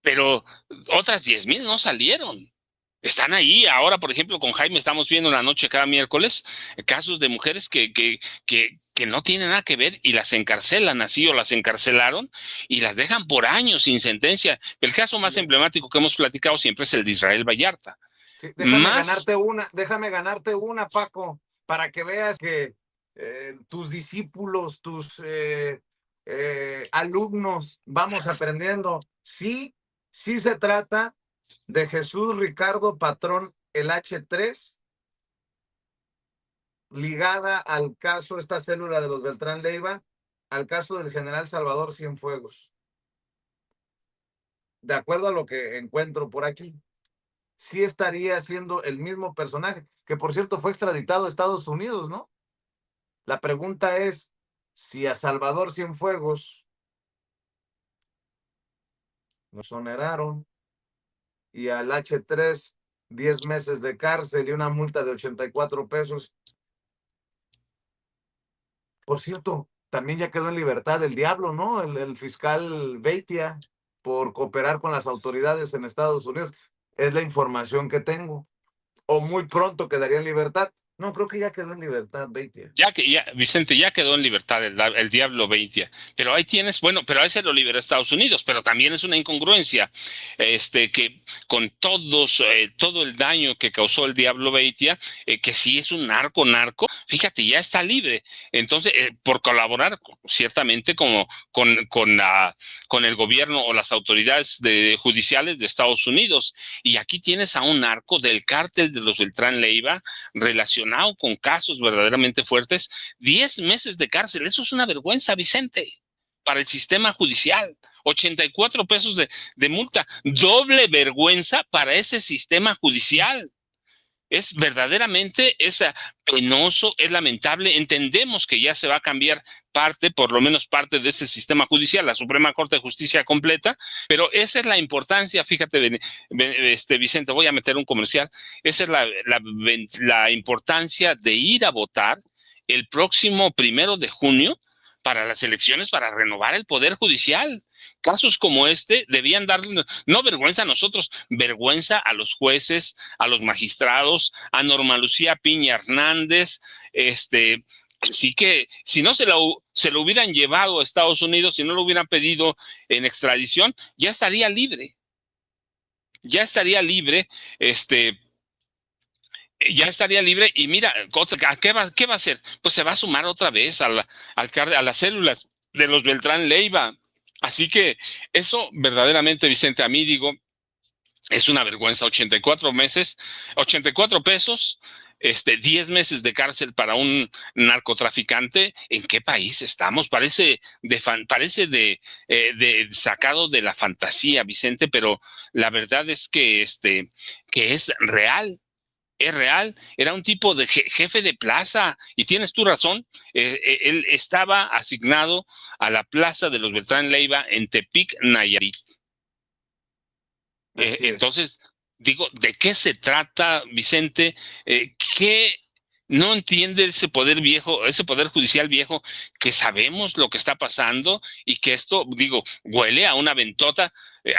S3: pero otras 10,000 no salieron. Están ahí. Ahora, por ejemplo, con Jaime estamos viendo en la noche cada miércoles casos de mujeres que no tienen nada que ver y las encarcelan así o las encarcelaron y las dejan por años sin sentencia. El caso más emblemático que hemos platicado siempre es el de Israel Vallarta.
S1: Sí, déjame ganarte una, Paco, para que veas que tus discípulos, tus alumnos, vamos aprendiendo. Sí, sí se trata de Jesús Ricardo Patrón, el H3, ligada al caso, esta célula de los Beltrán Leiva, al caso del general Salvador Cienfuegos. De acuerdo a lo que encuentro por aquí, sí estaría siendo el mismo personaje, que por cierto fue extraditado a Estados Unidos, ¿no? La pregunta es si a Salvador Cienfuegos lo exoneraron y al H3 10 meses de cárcel y una multa de 84 pesos. Por cierto, también ya quedó en libertad el diablo, ¿no? El fiscal Beitia, por cooperar con las autoridades en Estados Unidos. Es la información que tengo. O muy pronto quedaría en libertad. No, creo que ya quedó en libertad Beitia.
S3: Vicente, ya quedó en libertad el Diablo Beitia. Pero ahí tienes, bueno, pero a ese lo liberó Estados Unidos, pero también es una incongruencia que con todo el daño que causó el Diablo Beitia, que sí es un narco, fíjate, ya está libre. Entonces, por colaborar ciertamente como con el gobierno o las autoridades judiciales de Estados Unidos. Y aquí tienes a un narco del cártel de los Beltrán Leiva relacionado con casos verdaderamente fuertes, 10 meses de cárcel. Eso es una vergüenza, Vicente, para el sistema judicial. 84 pesos de multa. Doble vergüenza para ese sistema judicial. Es verdaderamente penoso, es lamentable. Entendemos que ya se va a cambiar por lo menos parte de ese sistema judicial, la Suprema Corte de Justicia completa, pero esa es la importancia, fíjate, Vicente, voy a meter un comercial, esa es la importancia de ir a votar el próximo 1 de junio para las elecciones, para renovar el Poder Judicial. Casos como este debían darle no vergüenza a nosotros, vergüenza a los jueces, a los magistrados, a Norma Lucía Piña Hernández. Así que si no se lo hubieran llevado a Estados Unidos, si no lo hubieran pedido en extradición, ya estaría libre. Ya estaría libre, ya estaría libre y mira, ¿qué va a hacer? Pues se va a sumar otra vez a las células de los Beltrán Leiva. Así que eso verdaderamente, Vicente, a mí digo, es una vergüenza. 84 meses, 84 pesos, 10 meses de cárcel para un narcotraficante. ¿En qué país estamos? Parece sacado de la fantasía, Vicente, pero la verdad es que es real. Es real, era un tipo de jefe de plaza, y tienes tu razón, él estaba asignado a la plaza de los Beltrán Leiva en Tepic, Nayarit. Entonces, digo, ¿de qué se trata, Vicente? ¿Qué no entiende ese poder viejo, ese poder judicial viejo, que sabemos lo que está pasando y que esto, digo, huele a una ventota?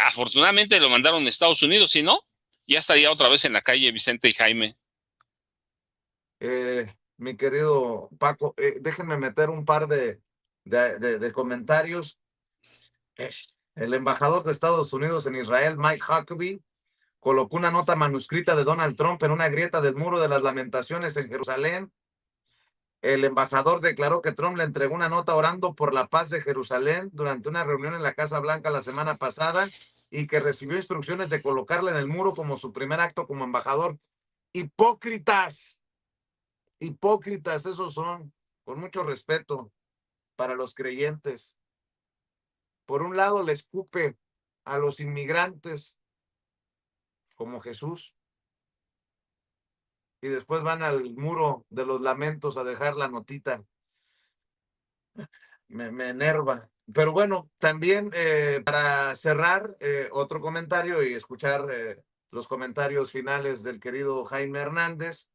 S3: Afortunadamente lo mandaron a Estados Unidos, si no, ya estaría otra vez en la calle Vicente y Jaime.
S1: Mi querido Paco, déjenme meter un par de comentarios. El embajador de Estados Unidos en Israel, Mike Huckabee, colocó una nota manuscrita de Donald Trump en una grieta del Muro de las Lamentaciones en Jerusalén. El embajador declaró que Trump le entregó una nota orando por la paz de Jerusalén durante una reunión en la Casa Blanca la semana pasada y que recibió instrucciones de colocarla en el muro como su primer acto como embajador. Hipócritas, hipócritas, esos son, con mucho respeto para los creyentes. Por un lado, le escupe a los inmigrantes como Jesús, y después van al muro de los lamentos a dejar la notita. Me enerva Pero bueno, también para cerrar, otro comentario y escuchar los comentarios finales del querido Jaime Hernández.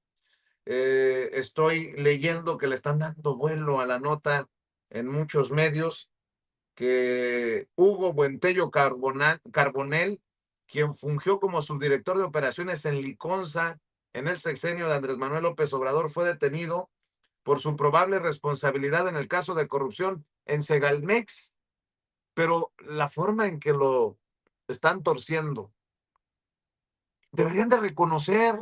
S1: Estoy leyendo que le están dando vuelo a la nota en muchos medios que Hugo Buentello Carbonell, quien fungió como subdirector de operaciones en Liconza en el sexenio de Andrés Manuel López Obrador, fue detenido por su probable responsabilidad en el caso de corrupción en Segalmex. Pero la forma en que lo están torciendo, deberían de reconocer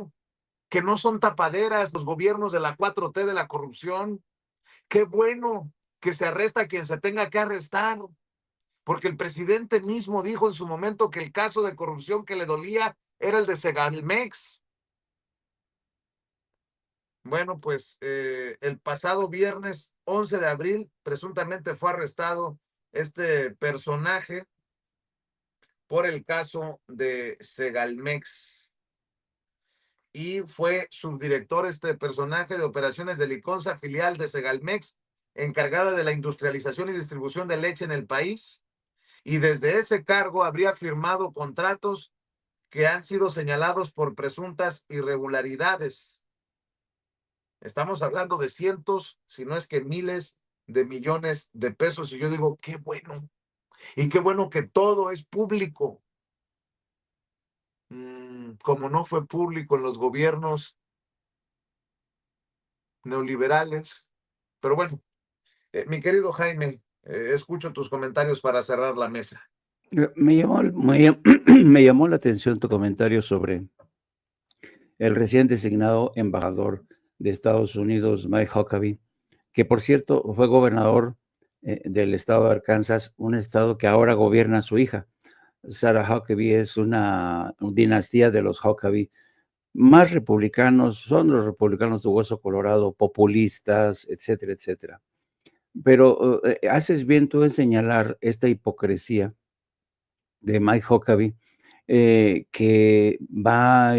S1: que no son tapaderas los gobiernos de la 4T de la corrupción. Qué bueno que se arresta a quien se tenga que arrestar, porque el presidente mismo dijo en su momento que el caso de corrupción que le dolía era el de Segalmex. Bueno, pues el pasado viernes 11 de abril presuntamente fue arrestado este personaje por el caso de Segalmex y fue subdirector este personaje de operaciones de Liconza, filial de Segalmex, encargada de la industrialización y distribución de leche en el país, y desde ese cargo habría firmado contratos que han sido señalados por presuntas irregularidades. Estamos hablando de cientos, si no es que miles de millones de pesos, y yo digo, qué bueno, y qué bueno que todo es público. Como no fue público en los gobiernos neoliberales. Pero bueno, mi querido Jaime, escucho tus comentarios para cerrar la mesa.
S2: Me llamó la atención tu comentario sobre el recién designado embajador de Estados Unidos, Mike Huckabee, que por cierto fue gobernador del estado de Arkansas, un estado que ahora gobierna su hija. Sarah Huckabee es una dinastía de los Huckabee más republicanos, son los republicanos de hueso colorado, populistas, etcétera, etcétera. Pero haces bien tú en señalar esta hipocresía de Mike Huckabee, que va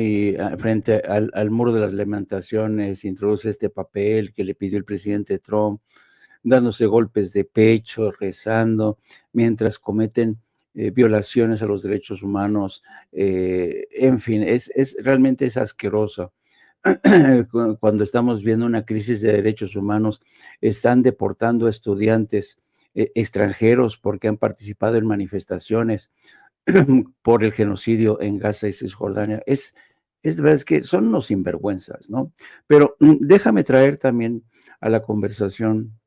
S2: frente al muro de las lamentaciones, introduce este papel que le pidió el presidente Trump, dándose golpes de pecho, rezando, mientras cometen violaciones a los derechos humanos. En fin, realmente es asqueroso. Cuando estamos viendo una crisis de derechos humanos, están deportando a estudiantes extranjeros porque han participado en manifestaciones por el genocidio en Gaza y Cisjordania. Es de verdad que son unos sinvergüenzas, ¿no? Pero déjame traer también a la conversación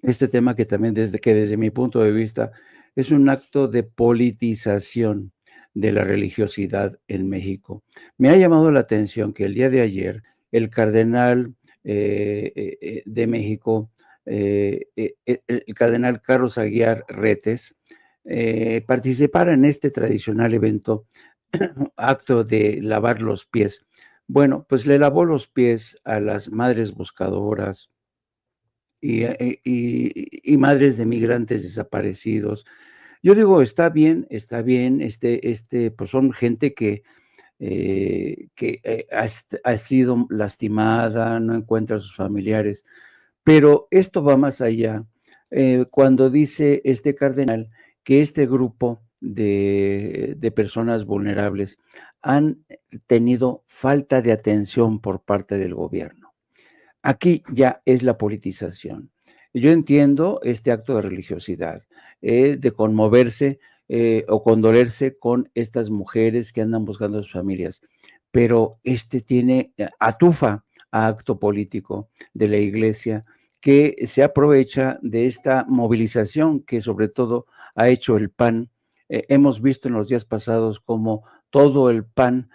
S2: este tema que también desde mi punto de vista es un acto de politización de la religiosidad en México. Me ha llamado la atención que el día de ayer el cardenal de México, el cardenal Carlos Aguiar Retes, participara en este tradicional evento, acto de lavar los pies. Bueno, pues le lavó los pies a las madres buscadoras, y madres de migrantes desaparecidos. Yo digo, está bien, pues son gente que ha sido lastimada, no encuentra a sus familiares, pero esto va más allá. Cuando dice este cardenal que este grupo de personas vulnerables han tenido falta de atención por parte del gobierno. Aquí ya es la politización. Yo entiendo este acto de religiosidad, de conmoverse o condolerse con estas mujeres que andan buscando a sus familias, pero tiene atufa a acto político de la iglesia que se aprovecha de esta movilización que sobre todo ha hecho el PAN. Hemos visto en los días pasados como todo el PAN,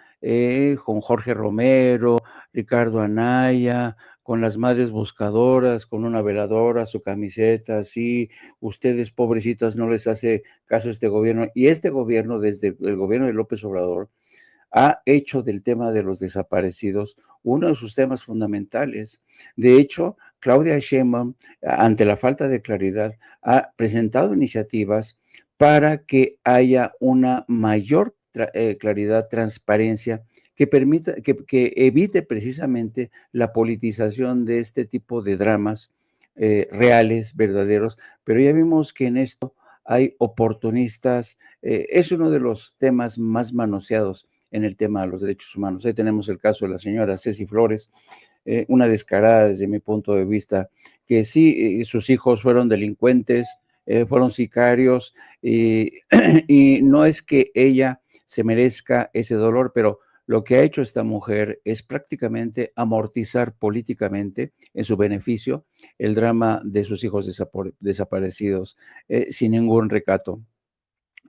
S2: con Jorge Romero, Ricardo Anaya, con las madres buscadoras, con una veladora, su camiseta, así, ustedes pobrecitas no les hace caso a este gobierno. Y este gobierno, desde el gobierno de López Obrador, ha hecho del tema de los desaparecidos uno de sus temas fundamentales. De hecho, Claudia Sheinbaum, ante la falta de claridad, ha presentado iniciativas para que haya una mayor claridad, transparencia, que permita, que evite precisamente la politización de este tipo de dramas reales, verdaderos, pero ya vimos que en esto hay oportunistas. Es uno de los temas más manoseados en el tema de los derechos humanos. Ahí tenemos el caso de la señora Ceci Flores, una descarada desde mi punto de vista, que sí, sus hijos fueron delincuentes, fueron sicarios, y no es que ella se merezca ese dolor, pero lo que ha hecho esta mujer es prácticamente amortizar políticamente en su beneficio el drama de sus hijos desaparecidos, sin ningún recato.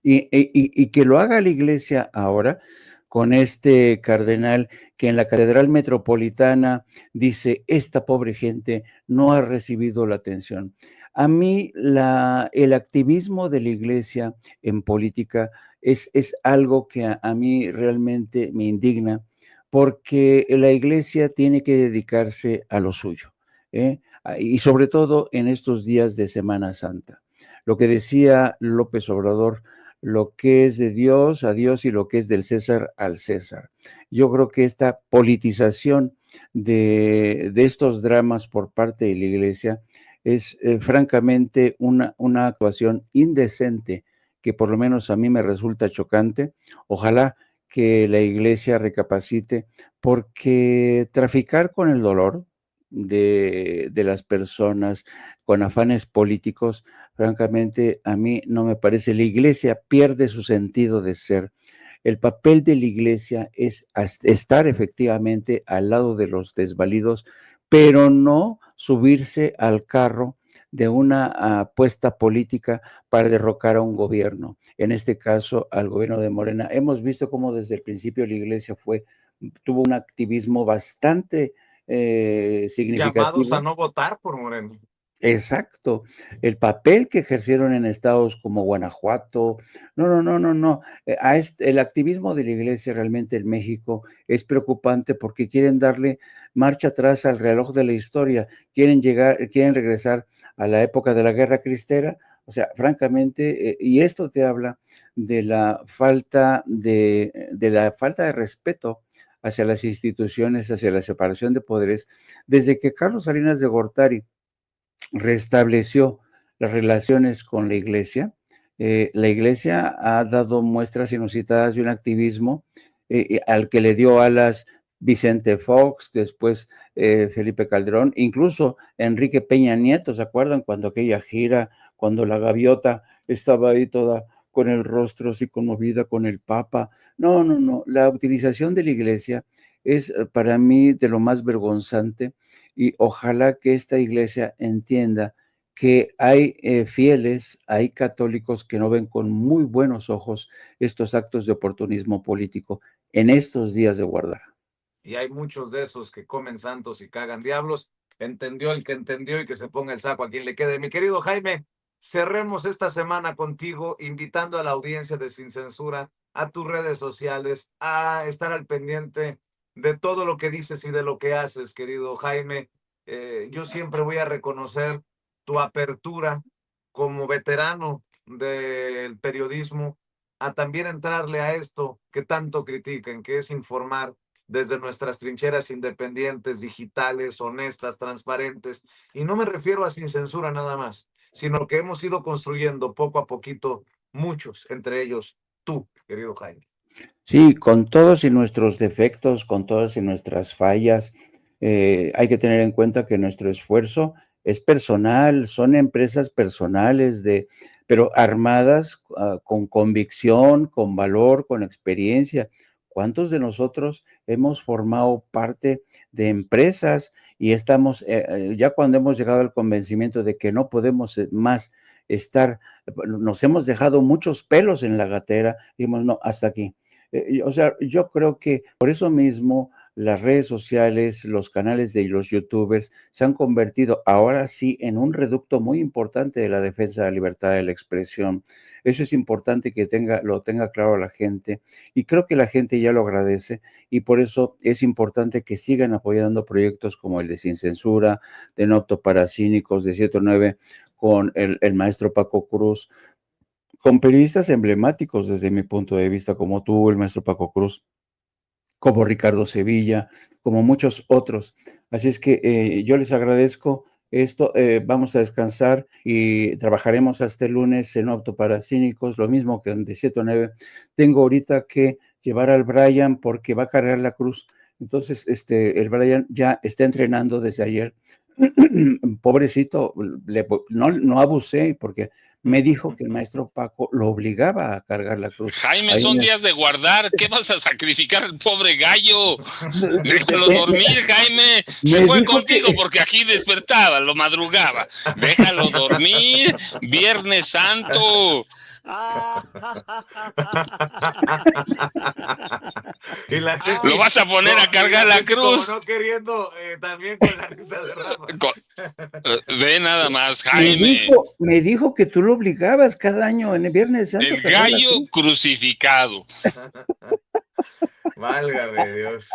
S2: Y que lo haga la iglesia ahora con este cardenal que en la Catedral Metropolitana dice, esta pobre gente no ha recibido la atención. A mí el activismo de la iglesia en política es algo que a mí realmente me indigna, porque la iglesia tiene que dedicarse a lo suyo, ¿eh? Y sobre todo en estos días de Semana Santa. Lo que decía López Obrador, lo que es de Dios a Dios y lo que es del César al César. Yo creo que esta politización de estos dramas por parte de la iglesia es francamente una actuación indecente que por lo menos a mí me resulta chocante. Ojalá que la iglesia recapacite, porque traficar con el dolor de las personas con afanes políticos, francamente, a mí no me parece. La iglesia pierde su sentido de ser. El papel de la iglesia es estar efectivamente al lado de los desvalidos, pero no subirse al carro de una apuesta política para derrocar a un gobierno, en este caso al gobierno de Morena. Hemos visto cómo desde el principio la iglesia tuvo un activismo bastante
S1: Llamados a
S2: significativo.
S1: no votar por Moreno.
S2: Exacto, el papel que ejercieron en estados como Guanajuato, no. El activismo de la iglesia realmente en México es preocupante porque quieren darle marcha atrás al reloj de la historia, quieren regresar a la época de la Guerra Cristera. O sea, francamente, y esto te habla de la falta de respeto hacia las instituciones, hacia la separación de poderes, desde que Carlos Salinas de Gortari restableció las relaciones con la iglesia. La iglesia ha dado muestras inusitadas de un activismo al que le dio alas Vicente Fox, después Felipe Calderón, incluso Enrique Peña Nieto. ¿Se acuerdan cuando aquella gira, cuando la gaviota estaba ahí toda con el rostro así conmovida con el Papa? No. La utilización de la iglesia es para mí de lo más vergonzante, y ojalá que esta iglesia entienda que hay fieles, hay católicos que no ven con muy buenos ojos estos actos de oportunismo político en estos días de guardar.
S1: Y hay muchos de esos que comen santos y cagan diablos. Entendió el que entendió y que se ponga el saco a quien le quede. Mi querido Jaime, cerremos esta semana contigo invitando a la audiencia de Sin Censura, a tus redes sociales, a estar al pendiente de todo lo que dices y de lo que haces, querido Jaime. Yo siempre voy a reconocer tu apertura como veterano del periodismo a también entrarle a esto que tanto critican, que es informar desde nuestras trincheras independientes, digitales, honestas, transparentes. Y no me refiero a Sin Censura nada más, sino que hemos ido construyendo poco a poquito muchos, entre ellos tú, querido Jaime.
S2: Sí, con todos y nuestros defectos, con todas y nuestras fallas, hay que tener en cuenta que nuestro esfuerzo es personal, son empresas personales, pero armadas con convicción, con valor, con experiencia. ¿Cuántos de nosotros hemos formado parte de empresas y estamos, ya cuando hemos llegado al convencimiento de que no podemos más nos hemos dejado muchos pelos en la gatera, dijimos, no, hasta aquí. O sea, yo creo que por eso mismo las redes sociales, los canales de los youtubers se han convertido ahora sí en un reducto muy importante de la defensa de la libertad de la expresión. Eso es importante que lo tenga claro la gente, y creo que la gente ya lo agradece, y por eso es importante que sigan apoyando proyectos como el de Sin Censura, de No Apto para Cínicos, de 7-9, con el maestro Paco Cruz, con periodistas emblemáticos desde mi punto de vista, como tú, el maestro Paco Cruz, como Ricardo Sevilla, como muchos otros. Así es que yo les agradezco esto, vamos a descansar y trabajaremos hasta el lunes en No Apto para Cínicos, lo mismo que de 7 a 9. Tengo ahorita que llevar al Brian porque va a cargar la cruz. Entonces, el Brian ya está entrenando desde ayer. Pobrecito, no abusé porque me dijo que el maestro Paco lo obligaba a cargar la cruz.
S3: Jaime, son días de guardar. ¿Qué vas a sacrificar al pobre gallo? Déjalo dormir, Jaime. Se fue contigo porque aquí despertaba, lo madrugaba. Déjalo dormir. Viernes Santo.
S1: Y la
S3: Lo vas a poner a cargar la cruz.
S1: Como no queriendo, también con la risa de Rafa.
S3: Ve nada más, Jaime.
S2: Me dijo que tú lo obligabas cada año en el Viernes Santo.
S3: El gallo crucificado.
S1: Válgame Dios.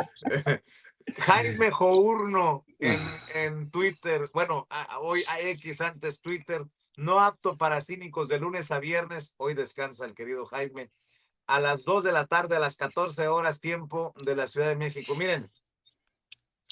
S1: Jaime Journo en Twitter, bueno, hoy a X, antes Twitter, no apto para cínicos de lunes a viernes. Hoy descansa el querido Jaime. A las 2 de la tarde, a las 14 horas, tiempo de la Ciudad de México. Miren,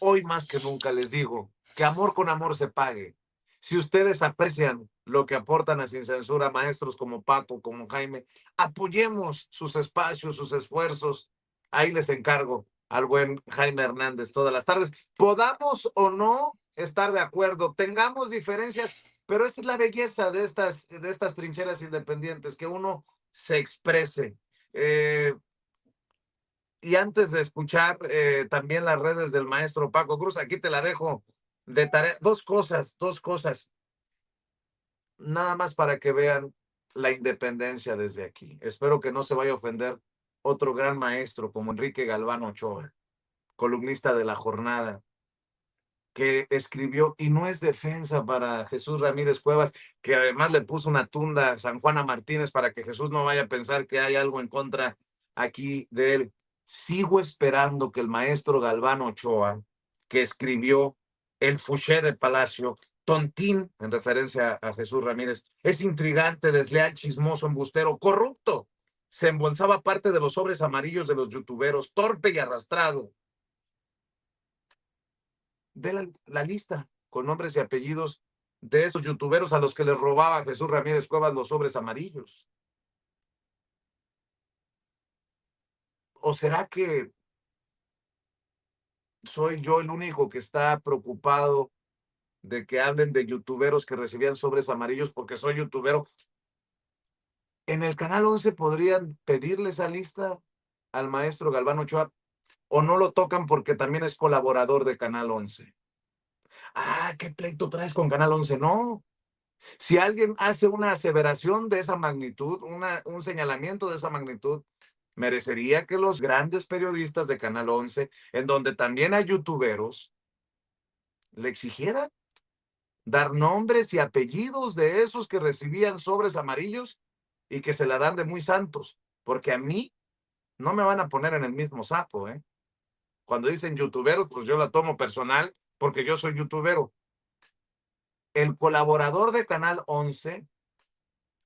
S1: hoy más que nunca les digo que amor con amor se pague. Si ustedes aprecian lo que aportan a Sin Censura, maestros como Paco, como Jaime, apoyemos sus espacios, sus esfuerzos. Ahí les encargo al buen Jaime Hernández todas las tardes. Podamos o no estar de acuerdo, tengamos diferencias, pero esa es la belleza de estas trincheras independientes, que uno se exprese. Y antes de escuchar también las redes del maestro Paco Cruz, aquí te la dejo de tarea. Dos cosas, nada más para que vean la independencia desde aquí. Espero que no se vaya a ofender otro gran maestro como Enrique Galván Ochoa, columnista de La Jornada, que escribió, y no es defensa para Jesús Ramírez Cuevas, que además le puso una tunda a San Juana Martínez para que Jesús no vaya a pensar que hay algo en contra aquí de él. Sigo esperando que el maestro Galván Ochoa, que escribió El Fouché de Palacio, tontín, en referencia a Jesús Ramírez, es intrigante, desleal, chismoso, embustero, corrupto, se embolsaba parte de los sobres amarillos de los youtuberos, torpe y arrastrado. De la lista con nombres y apellidos de esos youtuberos a los que les robaba Jesús Ramírez Cuevas los sobres amarillos. ¿O será que soy yo el único que está preocupado de que hablen de youtuberos que recibían sobres amarillos porque soy youtubero? En el Canal 11 podrían pedirle esa lista al maestro Galván Ochoa, o no lo tocan porque también es colaborador de Canal 11. Ah, ¿qué pleito traes con Canal 11? No. Si alguien hace una aseveración de esa magnitud, un señalamiento de esa magnitud, merecería que los grandes periodistas de Canal 11, en donde también hay youtuberos, le exigieran dar nombres y apellidos de esos que recibían sobres amarillos y que se la dan de muy santos, porque a mí no me van a poner en el mismo saco, ¿eh? Cuando dicen youtuberos, pues yo la tomo personal porque yo soy youtubero. El colaborador de Canal 11,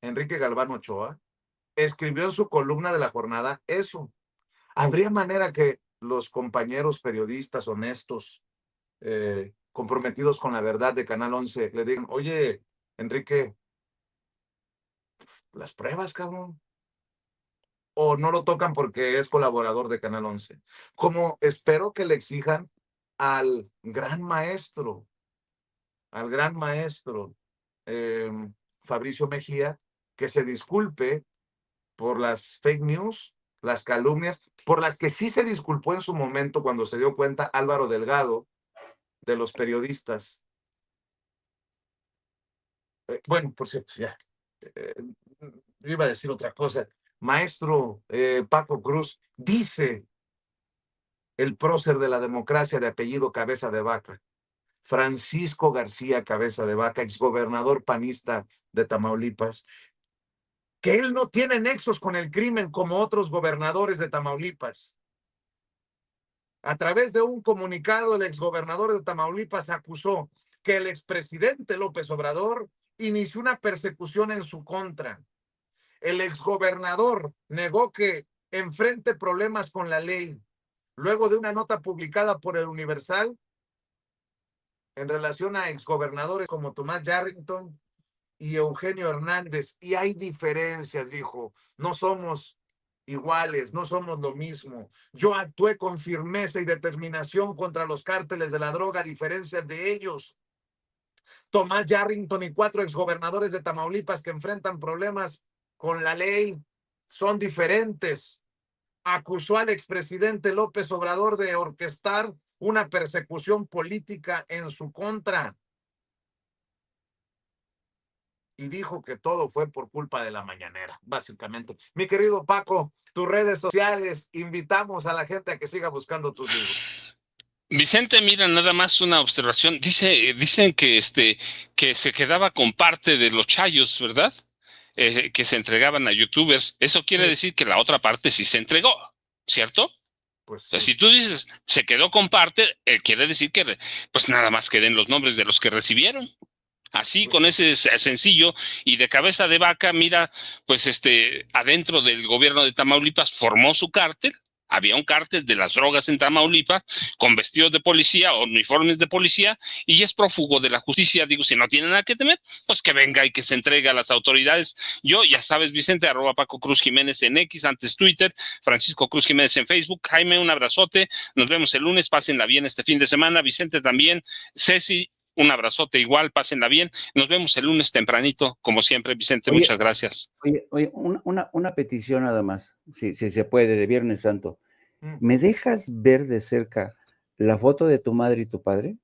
S1: Enrique Galván Ochoa, escribió en su columna de La Jornada eso. ¿Habría manera que los compañeros periodistas honestos, comprometidos con la verdad de Canal 11, le digan, oye, Enrique, las pruebas, cabrón? ¿O no lo tocan porque es colaborador de Canal 11? Como espero que le exijan al gran maestro, eh, Fabricio Mejía, que se disculpe por las fake news, las calumnias, por las que sí se disculpó en su momento cuando se dio cuenta Álvaro Delgado de los periodistas. Bueno, por cierto, ya. Yo iba a decir otra cosa. Maestro Paco Cruz, dice el prócer de la democracia de apellido Cabeza de Vaca, Francisco García Cabeza de Vaca, exgobernador panista de Tamaulipas, que él no tiene nexos con el crimen como otros gobernadores de Tamaulipas. A través de un comunicado, el exgobernador de Tamaulipas acusó que el expresidente López Obrador inició una persecución en su contra. El exgobernador negó que enfrente problemas con la ley. Luego de una nota publicada por el Universal, en relación a exgobernadores como Tomás Yarrington y Eugenio Hernández. Y hay diferencias, dijo. No somos iguales, no somos lo mismo. Yo actué con firmeza y determinación contra los cárteles de la droga, a diferencia de ellos. Tomás Yarrington y 4 exgobernadores de Tamaulipas que enfrentan problemas con la ley son diferentes. Acusó al expresidente López Obrador de orquestar una persecución política en su contra. Y dijo que todo fue por culpa de la mañanera, básicamente. Mi querido Paco, tus redes sociales, invitamos a la gente a que siga buscando tus libros.
S3: Vicente, mira, nada más una observación. Dicen que que se quedaba con parte de los chayos, ¿verdad? Que se entregaban a youtubers. Eso quiere
S1: Sí.
S3: decir que la otra parte sí se entregó, ¿cierto?
S1: Pues
S3: O sea,
S1: sí.
S3: si tú dices se quedó con parte, quiere decir que pues nada más queden los nombres de los que recibieron. Así,
S1: Pues
S3: con
S1: sí.
S3: ese sencillo y de cabeza de vaca, mira, pues adentro del gobierno de Tamaulipas formó su cártel. Había un cártel de las drogas en Tamaulipas con vestidos de policía, uniformes de policía, y es prófugo de la justicia. Digo, si no tiene nada que temer, pues que venga y que se entregue a las autoridades. Yo, ya sabes, Vicente, @ Paco Cruz Jiménez en X, antes Twitter, Francisco Cruz Jiménez en Facebook. Jaime, un abrazote. Nos vemos el lunes. Pásenla bien este fin de semana. Vicente también. Ceci, un abrazote igual, pásenla bien. Nos vemos el lunes tempranito, como siempre, Vicente,
S2: Oye,
S3: muchas gracias.
S2: Oye, una petición nada más, si se puede, de Viernes Santo. ¿Me dejas ver de cerca la foto de tu madre y tu padre?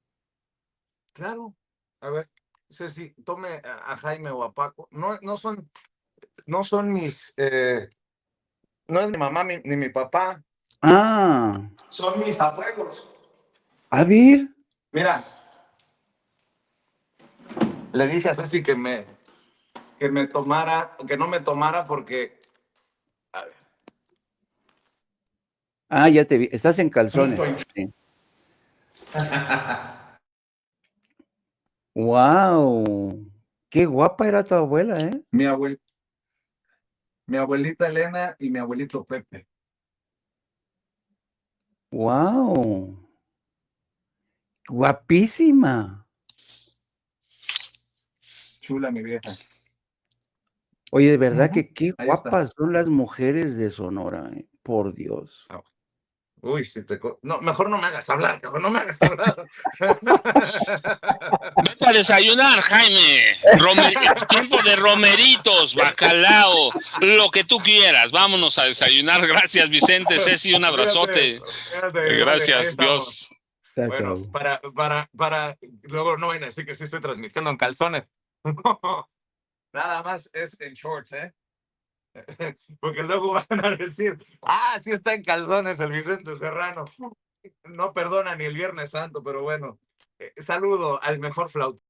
S1: Claro. A ver, Ceci, tome a Jaime o a Paco. No son mis, no es mi mamá ni mi papá,
S2: Ah,
S1: son mis abuelos.
S2: a ver.
S1: Mira, le dije a Ceci que me tomara, que no me tomara porque, a ver,
S2: Ah, ya te vi. Estás en calzones. Sí. Wow, qué guapa era tu abuela, ¿eh?
S1: mi abuelita Elena y mi abuelito Pepe.
S2: Wow, guapísima.
S1: Chula mi vieja.
S2: Oye, de verdad que qué
S1: Ahí está.
S2: guapas son las mujeres de Sonora, por Dios.
S1: Uy, no, mejor no me hagas hablar, cabrón, no me hagas hablar.
S3: Vete a desayunar, Jaime. Tiempo de romeritos, bacalao, lo que tú quieras. Vámonos a desayunar. Gracias, Vicente. Ceci, un abrazote.
S1: Fíjate,
S3: Gracias,
S1: vale,
S3: Dios.
S2: Chao,
S1: bueno,
S2: chao.
S1: luego no vayan a decir que sí estoy transmitiendo en calzones. Nada más es en shorts, ¿eh? Porque luego van a decir, sí está en calzones el Vicente Serrano. No perdona ni el Viernes Santo, pero bueno, saludo al mejor flautista.